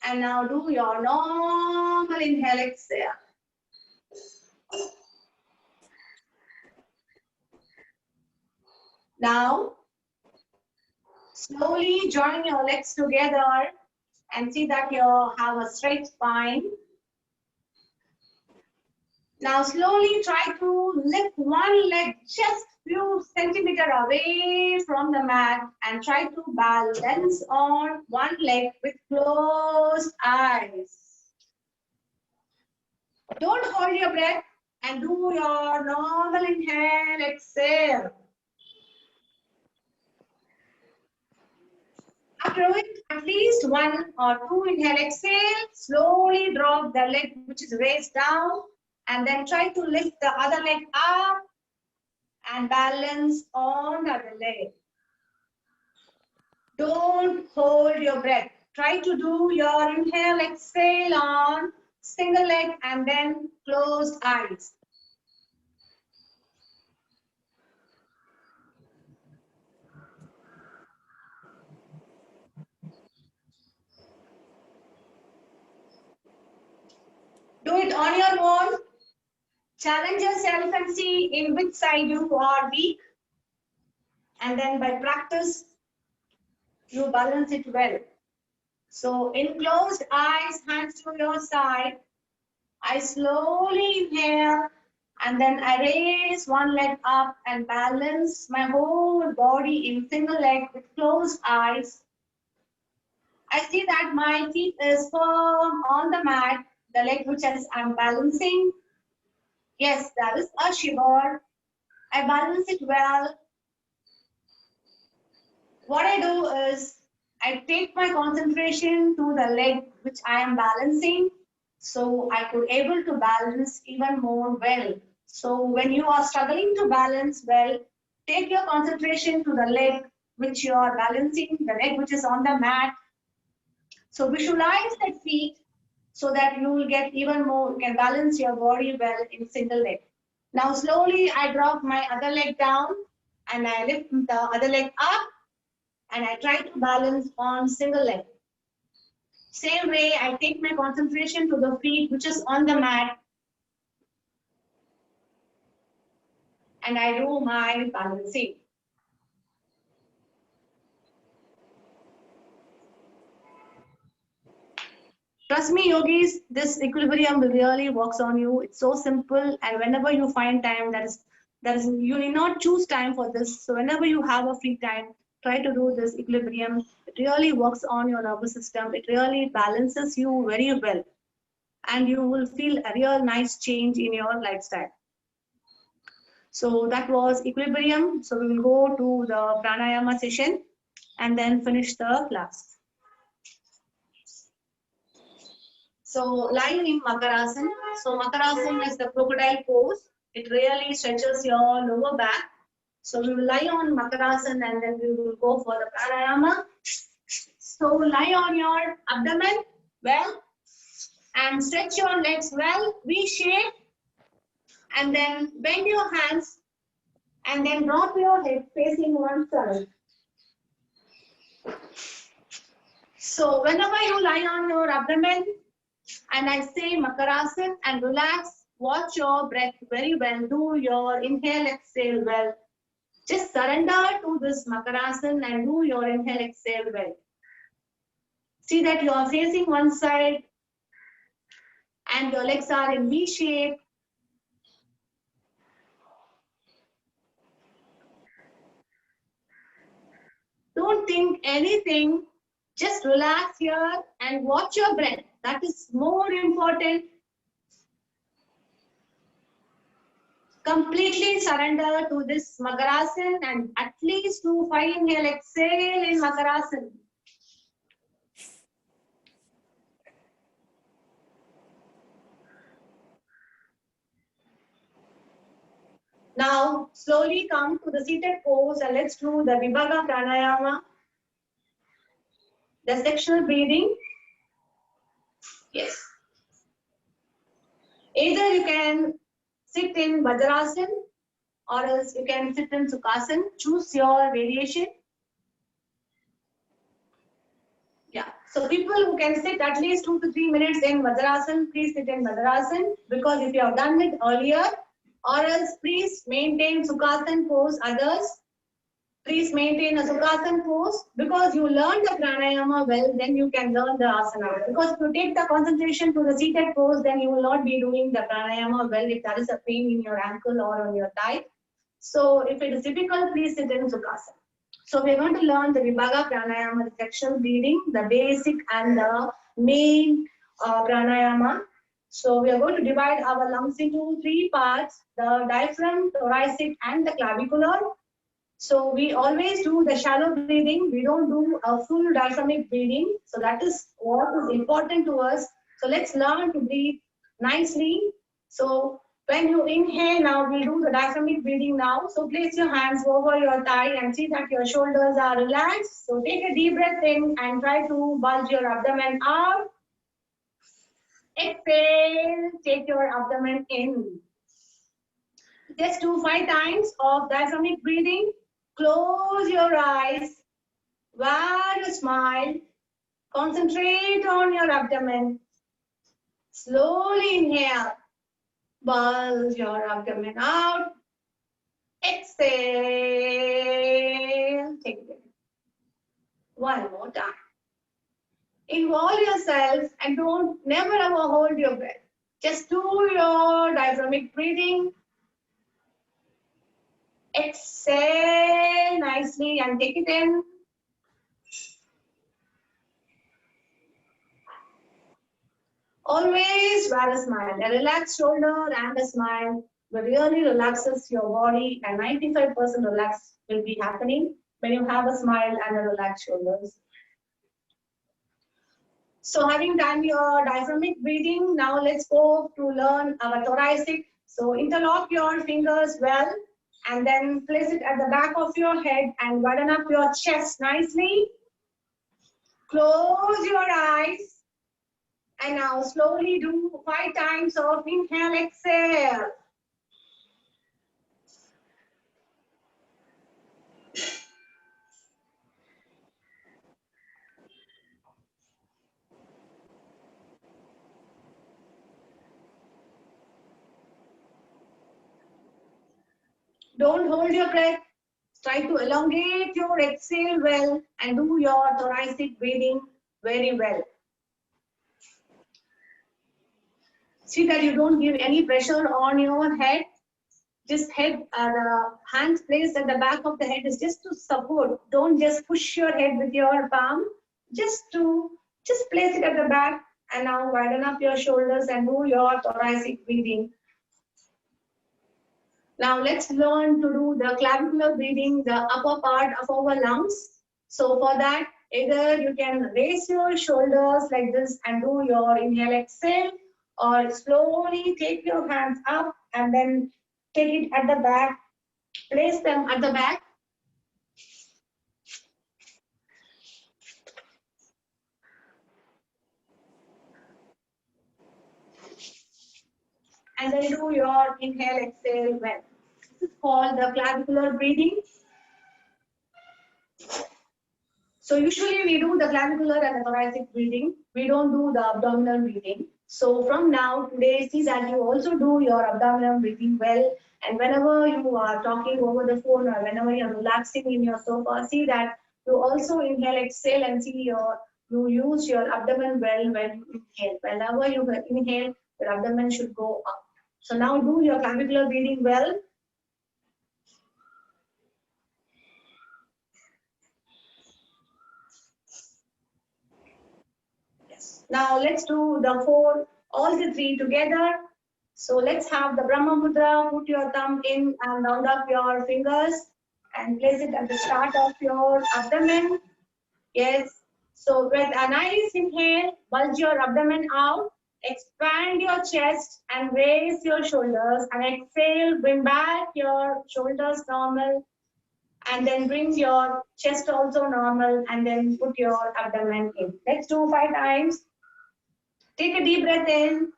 Speaker 1: And now do your normal inhale, exhale. Now, slowly join your legs together and see that you have a straight spine. Now, slowly try to lift one leg just few centimeters away from the mat and try to balance on one leg with closed eyes. Don't hold your breath and do your normal inhale, exhale. After it, at least 1 or 2 inhale, exhale, slowly drop the leg which is raised down and then try to lift the other leg up and balance on the other leg. Don't hold your breath. Try to do your inhale, exhale on single leg and then closed eyes. Do it on your own. Challenge yourself and see in which side you are weak. And then by practice, you balance it well. So in closed eyes, hands to your side, I slowly inhale and then I raise one leg up and balance my whole body in single leg with closed eyes. I see that my feet is firm on the mat, the leg which I'm balancing. Yes, there is a shiver. I balance it well. What I do is I take my concentration to the leg which I am balancing, so I could able to balance even more well. So when you are struggling to balance well, take your concentration to the leg which you are balancing, the leg which is on the mat. So visualize that feet so that you will get even more, you can balance your body well in single leg. Now slowly I drop my other leg down and I lift the other leg up and I try to balance on single leg. Same way, I take my concentration to the feet which is on the mat and I do my balancing. Trust me, yogis, this equilibrium really works on you. It's so simple, and whenever you find time, that is you need not choose time for this. So whenever you have a free time, try to do this equilibrium. It really works on your nervous system. It really balances you very well, and you will feel a real nice change in your lifestyle. So that was equilibrium. So we will go to the pranayama session and then finish the class. So lying in Makarasana. So Makarasana is the crocodile pose. It really stretches your lower back. So we will lie on Makarasana and then we will go for the pranayama. So lie on your abdomen well and stretch your legs well, V-shape, and then bend your hands and then drop your head facing one side. So whenever you lie on your abdomen, and I say Makarasana and relax, watch your breath very well, do your inhale, exhale well. Just surrender to this Makarasana and do your inhale, exhale well. See that you are facing one side and your legs are in V shape. Don't think anything, just relax here and watch your breath. That is more important. Completely surrender to this Makarasana and at least do 5 inhale, exhale in Makarasana. Now slowly come to the seated pose and let's do the Vibhaga Pranayama. The sectional breathing. Yes. Either you can sit in Vajrasana or else you can sit in Sukhasana. Choose your variation. Yeah. So people who can sit at least 2 to 3 minutes in Vajrasana, please sit in Vajrasana, because if you have done it earlier, or else please maintain Sukhasana pose. Others, please maintain a Sukhasana pose, because you learn the pranayama well, then you can learn the asana. Because if you take the concentration to the seated pose, then you will not be doing the pranayama well if there is a pain in your ankle or on your thigh. So if it is difficult, please sit in Sukhasana. So we are going to learn the Vibhaga Pranayama, the sectional breathing, the basic and the main pranayama. So we are going to divide our lungs into 3 parts: the diaphragm, thoracic, and the clavicular. So we always do the shallow breathing. We don't do a full diaphragmic breathing. So that is what is important to us. So let's learn to breathe nicely. So when you inhale, now we'll do the diaphragmic breathing now. So place your hands over your thigh and see that your shoulders are relaxed. So take a deep breath in and try to bulge your abdomen out. Exhale, take your abdomen in. Just do 5 times of diaphragmic breathing. Close your eyes, while you smile, concentrate on your abdomen. Slowly inhale, bulge your abdomen out. Exhale, take it in. One more time. Involve yourself and never ever hold your breath. Just do your diaphragmic breathing. Exhale nicely and take it in. Always wear a smile. A relaxed shoulder and a smile will really relaxes your body, and 95% relax will be happening when you have a smile and a relaxed shoulders. So having done your diaphragmic breathing, now let's go to learn our thoracic. So interlock your fingers well and then place it at the back of your head and widen up your chest nicely. Close your eyes. And now slowly do 5 times of inhale, exhale. Don't hold your breath. Try to elongate your exhale well and do your thoracic breathing very well. See that you don't give any pressure on your head. Just the hands placed at the back of the head is just to support. Don't just push your head with your palm. Just place it at the back and now widen up your shoulders and do your thoracic breathing. Now let's learn to do the clavicular breathing, the upper part of our lungs. So for that, either you can raise your shoulders like this and do your inhale, exhale, or slowly take your hands up and then take it at the back, place them at the back. And then do your inhale, exhale well. This is called the clavicular breathing. So usually we do the clavicular and the thoracic breathing. We don't do the abdominal breathing. So from now, today, see that you also do your abdominal breathing well. And whenever you are talking over the phone or whenever you're relaxing in your sofa, see that you also inhale, exhale, and you use your abdomen well when you inhale. Whenever you inhale, your abdomen should go up. So now do your clavicular breathing well. Now let's do all the three together. So let's have the Brahma Mudra. Put your thumb in and round up your fingers and place it at the start of your abdomen. Yes. So with a nice inhale, bulge your abdomen out, expand your chest and raise your shoulders. And exhale, bring back your shoulders normal. And then bring your chest also normal. And then put your abdomen in. Let's do 5 times. Take a deep breath in.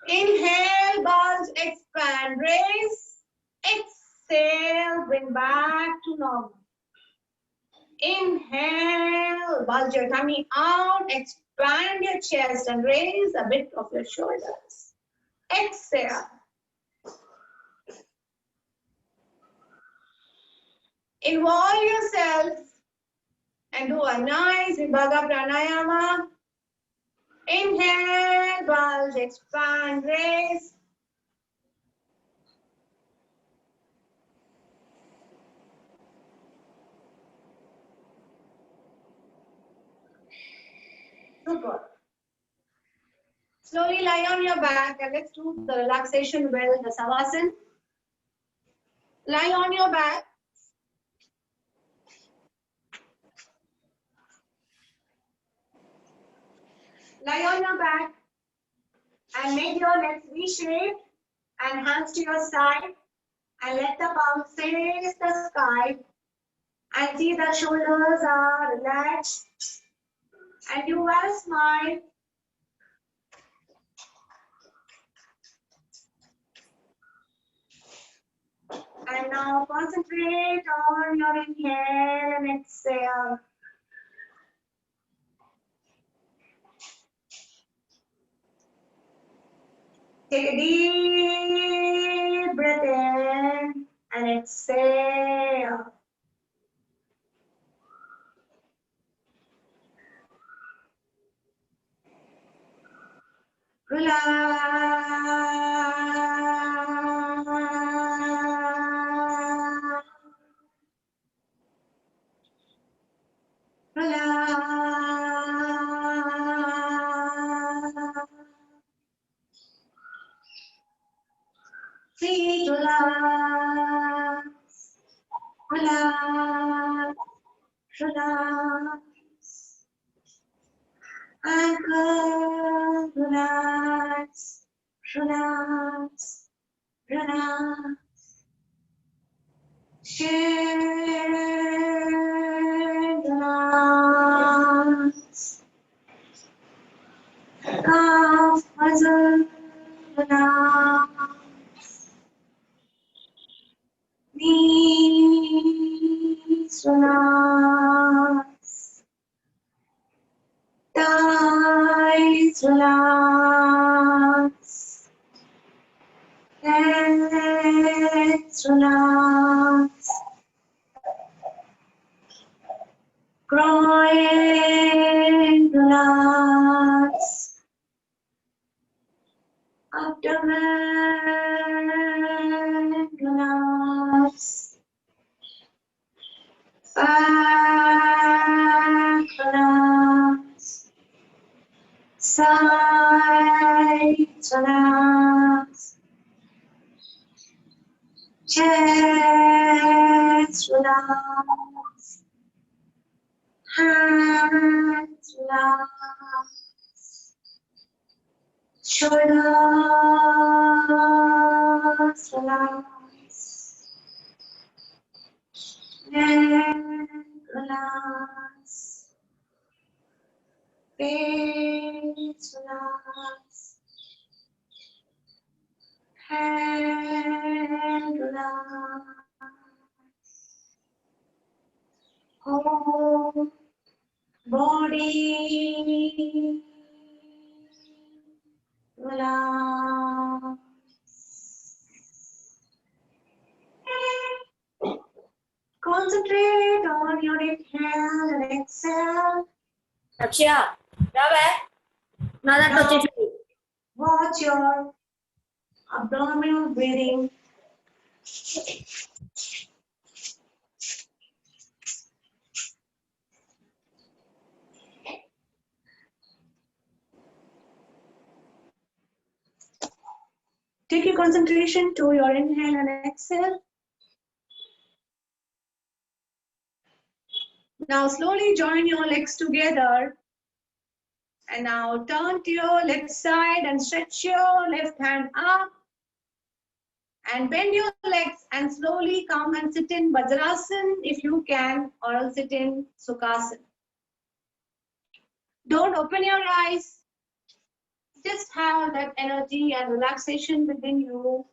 Speaker 1: Inhale, bulge, expand, raise. Exhale, bring back to normal. Inhale, bulge your tummy out, expand your chest and raise a bit of your shoulders. Exhale. Involve yourself and do a nice Vibhaga Pranayama. Inhale, bulge, expand, raise. Super. Slowly lie on your back and let's do the relaxation well, the Savasana. Lie on your back. Lie on your back and make your legs V-shaped and hands to your side and let the palms face the sky and see the shoulders are relaxed and you will smile. And now concentrate on your inhale and exhale. Take a deep breath in and exhale. Relax. Relax. Feet relax. Relax. Relax. Ankle relax. Relax. Relax. Chin relax. relax. Thighs relax. Legs relax. Groin relax. Abdomen relax. Back relax. Sides relax. Chest relax. Hands relax. Shoulders relax. Neck relax. Face relax. Hand relax. Whole body relax. Concentrate on your inhale and exhale.
Speaker 4: Akshaya,
Speaker 1: Now, watch your abdominal breathing. Take your concentration to your inhale and exhale. Now slowly join your legs together. And now turn to your left side and stretch your left hand up. And bend your legs and slowly come and sit in Vajrasan if you can, or else sit in Sukhasana. Don't open your eyes. Just have that energy and relaxation within you.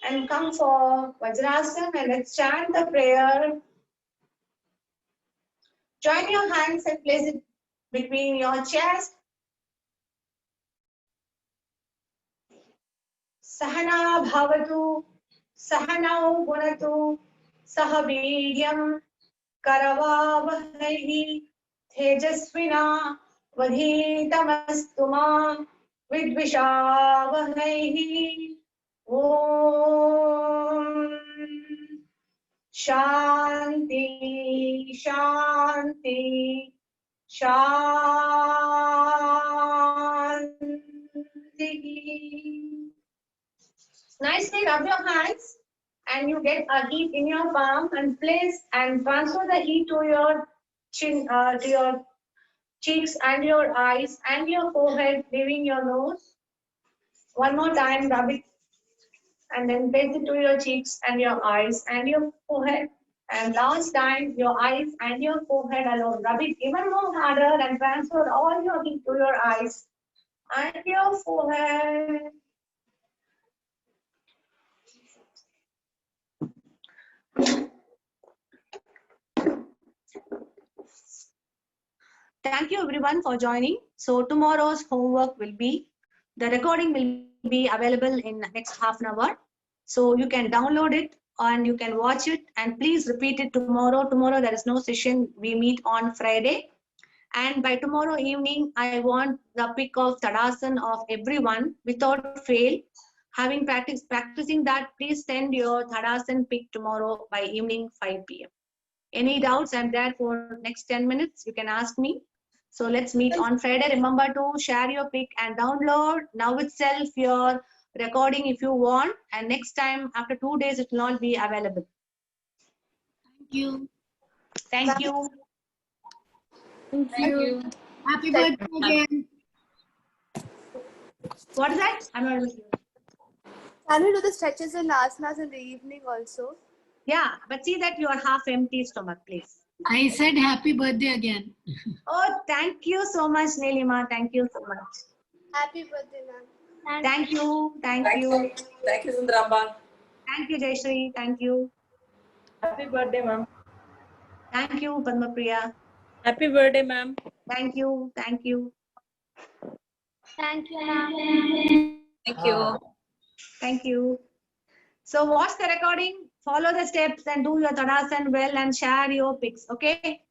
Speaker 1: And come for Vajrasan and let's chant the prayer. Join your hands and place it between your chest. Sahana bhavatu, sahanau gunatu, sahaviryam, karavavahaihi, tejasvina, vadhitamastuma, vidvishavahaihi. Om Shanti, Shanti, Shanti. Nicely rub your hands and you get a heat in your palm and place and transfer the heat to your chin, to your cheeks and your eyes and your forehead, leaving your nose. One more time, rub it and then place it to your cheeks and your eyes and your forehead. And last time, your eyes and your forehead alone. Rub it even more harder and transfer all your heat to your eyes and your forehead. Thank you everyone for joining. So tomorrow's homework will be, the recording will be available in next half an hour. So you can download it and you can watch it and please repeat it tomorrow. Tomorrow there is no session. We meet on Friday. And by tomorrow evening, I want the pic of Tadasana of everyone without fail. Having practicing that, please send your Tadasana pic tomorrow by evening 5 p.m. Any doubts? I'm there for next 10 minutes. You can ask me. So let's meet on Friday. Remember to share your pic and download now itself your recording if you want. And next time, after 2 days, it will not be available.
Speaker 2: Thank you.
Speaker 1: Thank you.
Speaker 4: Thank you.
Speaker 2: Happy birthday again.
Speaker 1: What is that? I'm not listening.
Speaker 5: Can we do the stretches and asanas in the evening also?
Speaker 1: Yeah, but see that you are half empty stomach, please.
Speaker 2: I said happy birthday again.
Speaker 1: Oh, thank you so much, Nilima. Thank you so much.
Speaker 5: Happy birthday, ma'am.
Speaker 1: Thank you. Thank
Speaker 4: Thank
Speaker 1: you.
Speaker 4: you. Thank you, Sundaramba.
Speaker 1: Thank you, Jayashree. Thank you.
Speaker 6: Happy birthday, ma'am.
Speaker 1: Thank you, Padma Priya.
Speaker 6: Happy birthday, ma'am.
Speaker 1: Thank you. Thank you.
Speaker 5: Thank you, ma'am.
Speaker 4: Thank you.
Speaker 1: Thank you. So watch the recording, follow the steps and do your Tadasana well and share your pics. Okay?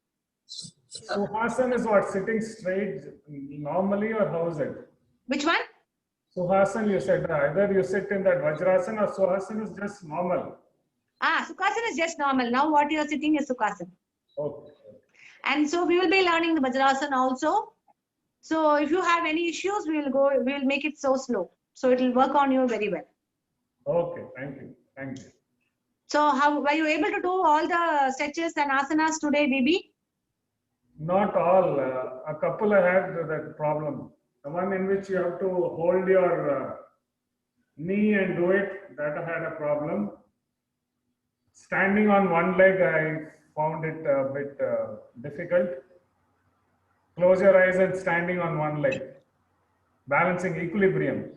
Speaker 3: Suhasana is what? Sitting straight normally, or how is it?
Speaker 1: Which one?
Speaker 3: Suhasana, you said either you sit in that Vajrasana or Suhasana is just normal.
Speaker 1: Sukhasana is just normal. Now what you are sitting is Sukhasana.
Speaker 3: Okay.
Speaker 1: And so we will be learning the Vajrasana also. So if you have any issues, we will make it so slow. So it will work on you very well.
Speaker 3: Okay. Thank you. Thank you.
Speaker 1: So how were you able to do all the stretches and asanas today, Bibi?
Speaker 3: Not all. A couple I had that problem. The one in which you have to hold your knee and do it, that I had a problem. Standing on one leg, I found it a bit difficult. Close your eyes and standing on one leg. Balancing equilibrium.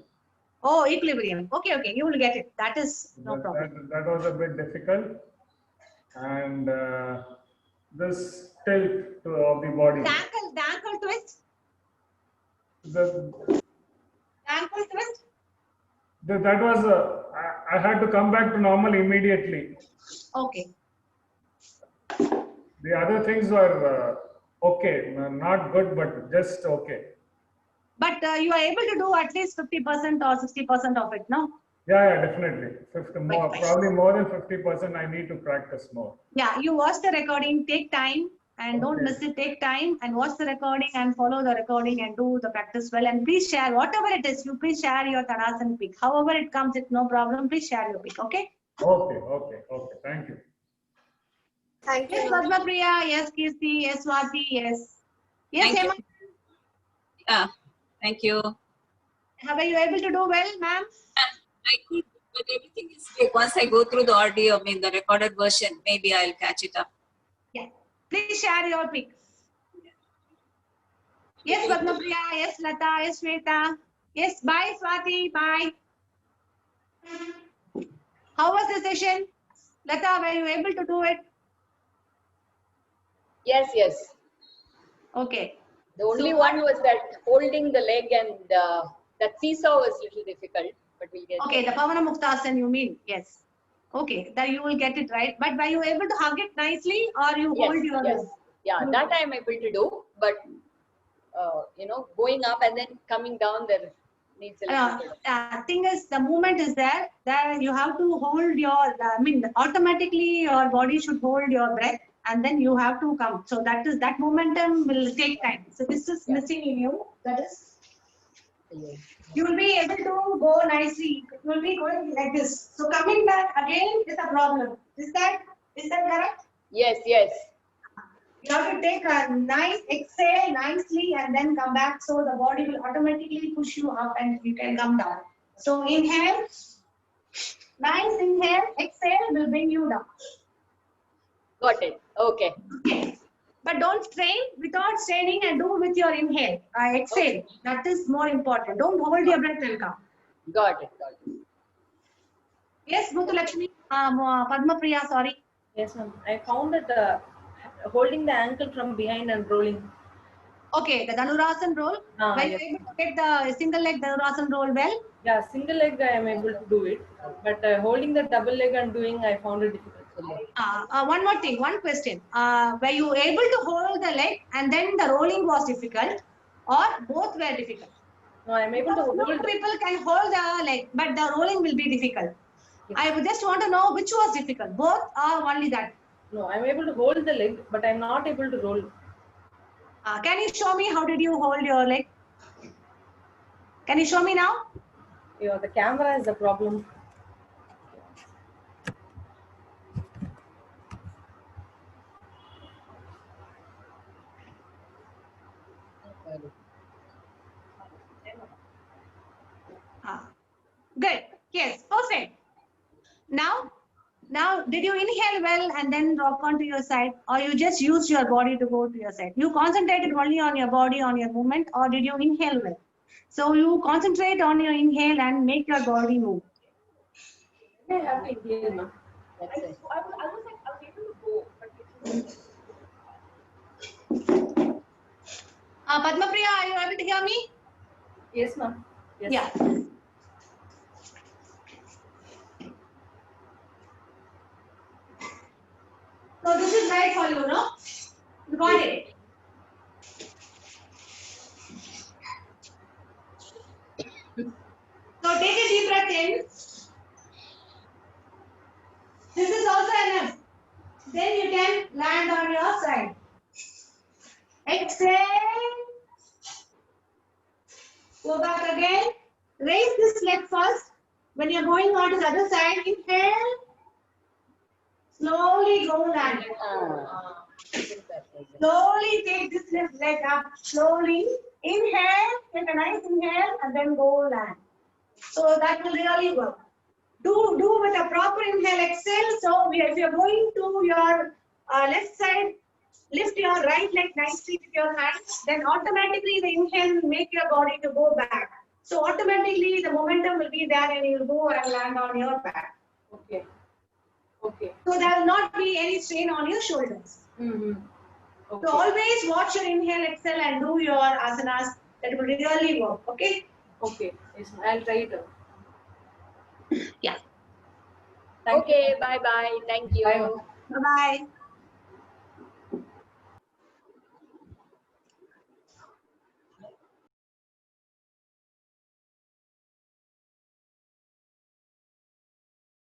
Speaker 1: Oh, equilibrium. Okay, okay. You will get it. That is no problem.
Speaker 3: That was a bit difficult. And this tilt of the body.
Speaker 1: The ankle twist.
Speaker 3: The,
Speaker 1: Ankle twist.
Speaker 3: that was, I had to come back to normal immediately.
Speaker 1: Okay.
Speaker 3: The other things were okay, not good, but just okay.
Speaker 1: But you are able to do at least 50% or 60% of it, no?
Speaker 3: Yeah, definitely. 50 more, probably more than 50%. I need to practice more.
Speaker 1: Yeah, you watch the recording, take time and don't miss it. Take time and watch the recording and follow the recording and do the practice well. And please share whatever it is. You please share your Tadasana pic. However it comes, it's no problem. Please share your pic. Okay.
Speaker 3: Okay. Thank you.
Speaker 5: Thank you.
Speaker 1: Yes,
Speaker 5: ma'am.
Speaker 1: Padma Priya. Yes, Kirti. Yes, Swati. Yes. Yes,
Speaker 4: Thank you.
Speaker 1: Hema.
Speaker 4: Yeah. Thank you.
Speaker 1: How are you able to do well, ma'am?
Speaker 4: I could, but everything is like once I go through the audio, the recorded version, maybe I'll catch it up.
Speaker 1: Yeah. Please share your pic. Yes, Padma Priya. Yes, Lata. Yes, Shweta. Yes, bye, Swati. Bye. How was the session? Lata, were you able to do it?
Speaker 7: Yes.
Speaker 1: Okay.
Speaker 7: The only one was that holding the leg and that seesaw was a little difficult, but we'll get
Speaker 1: Okay, the Pavana Muktasana you mean? Yes. Okay, that you will get it right. But were you able to hug it nicely or you hold your
Speaker 7: yes. Yeah, that I am able to do, but going up and then coming down there needs a little bit.
Speaker 1: Thing is, the movement is there. There you have to hold your, automatically your body should hold your breath and then you have to come. So that momentum will take time. So this is missing in you. That is, you will be able to go nicely. You will be going like this. So coming back again is a problem. Is that correct?
Speaker 7: Yes.
Speaker 1: You have to take a nice exhale nicely and then come back. So the body will automatically push you up and you can come down. So inhale, nice inhale, exhale will bring you down.
Speaker 7: Got it. Okay.
Speaker 1: But don't strain. Without straining and do with your inhale. Exhale. Okay. That is more important. Don't hold your breath and come.
Speaker 7: Got it.
Speaker 1: Yes, Muthu Lakshmi. Padma Priya, sorry.
Speaker 6: Yes, ma'am. I found that holding the ankle from behind and rolling.
Speaker 1: Okay, the Dhanurasana roll. Were you able to get the single leg Dhanurasana roll well?
Speaker 6: Yeah, single leg I am able to do it, but holding the double leg and doing, I found it difficult.
Speaker 1: One more thing, one question. Were you able to hold the leg and then the rolling was difficult or both were difficult?
Speaker 6: No, I am able to hold.
Speaker 1: Most people can hold the leg, but the rolling will be difficult. Yes. I just want to know which was difficult, both or only that?
Speaker 6: No, I am able to hold the leg, but I am not able to roll.
Speaker 1: Can you show me how did you hold your leg? Can you show me now?
Speaker 6: Yeah, the camera is the problem.
Speaker 1: Good. Yes, perfect. Now, did you inhale well and then rock onto your side, or you just used your body to go to your side? You concentrated only on your body, on your movement, or did you inhale well? So you concentrate on your inhale and make your body move.
Speaker 6: I have to inhale, ma'am.
Speaker 7: That's it.
Speaker 1: I was able Padma Priya, are you able to hear me?
Speaker 6: Yes, ma'am. Yes.
Speaker 1: Yeah. So this is right for you, no? You got it. So take a deep breath in. This is also enough. Then you can land on your side. Exhale. Go back again. Raise this leg first. When you're going on to the other side, inhale. Slowly go land. Slowly take this left leg up. Slowly. Inhale. Take a nice inhale and then go land. So that will really work. Do with a proper inhale, exhale. So if you're going to your left side, lift your right leg nicely with your hands. Then automatically the inhale will make your body to go back. So automatically the momentum will be there and you will go and land on your back.
Speaker 6: Okay. Okay.
Speaker 1: So there will not be any strain on your shoulders.
Speaker 6: Mm-hmm. Okay.
Speaker 1: So always watch your inhale, exhale and do your asanas. That will really work. Okay?
Speaker 6: Okay. Yes, ma'am. I'll try it out.
Speaker 1: Yeah.
Speaker 6: Thank you.
Speaker 7: Okay, bye bye. Thank you.
Speaker 6: Bye, ma'am.
Speaker 1: Bye-bye.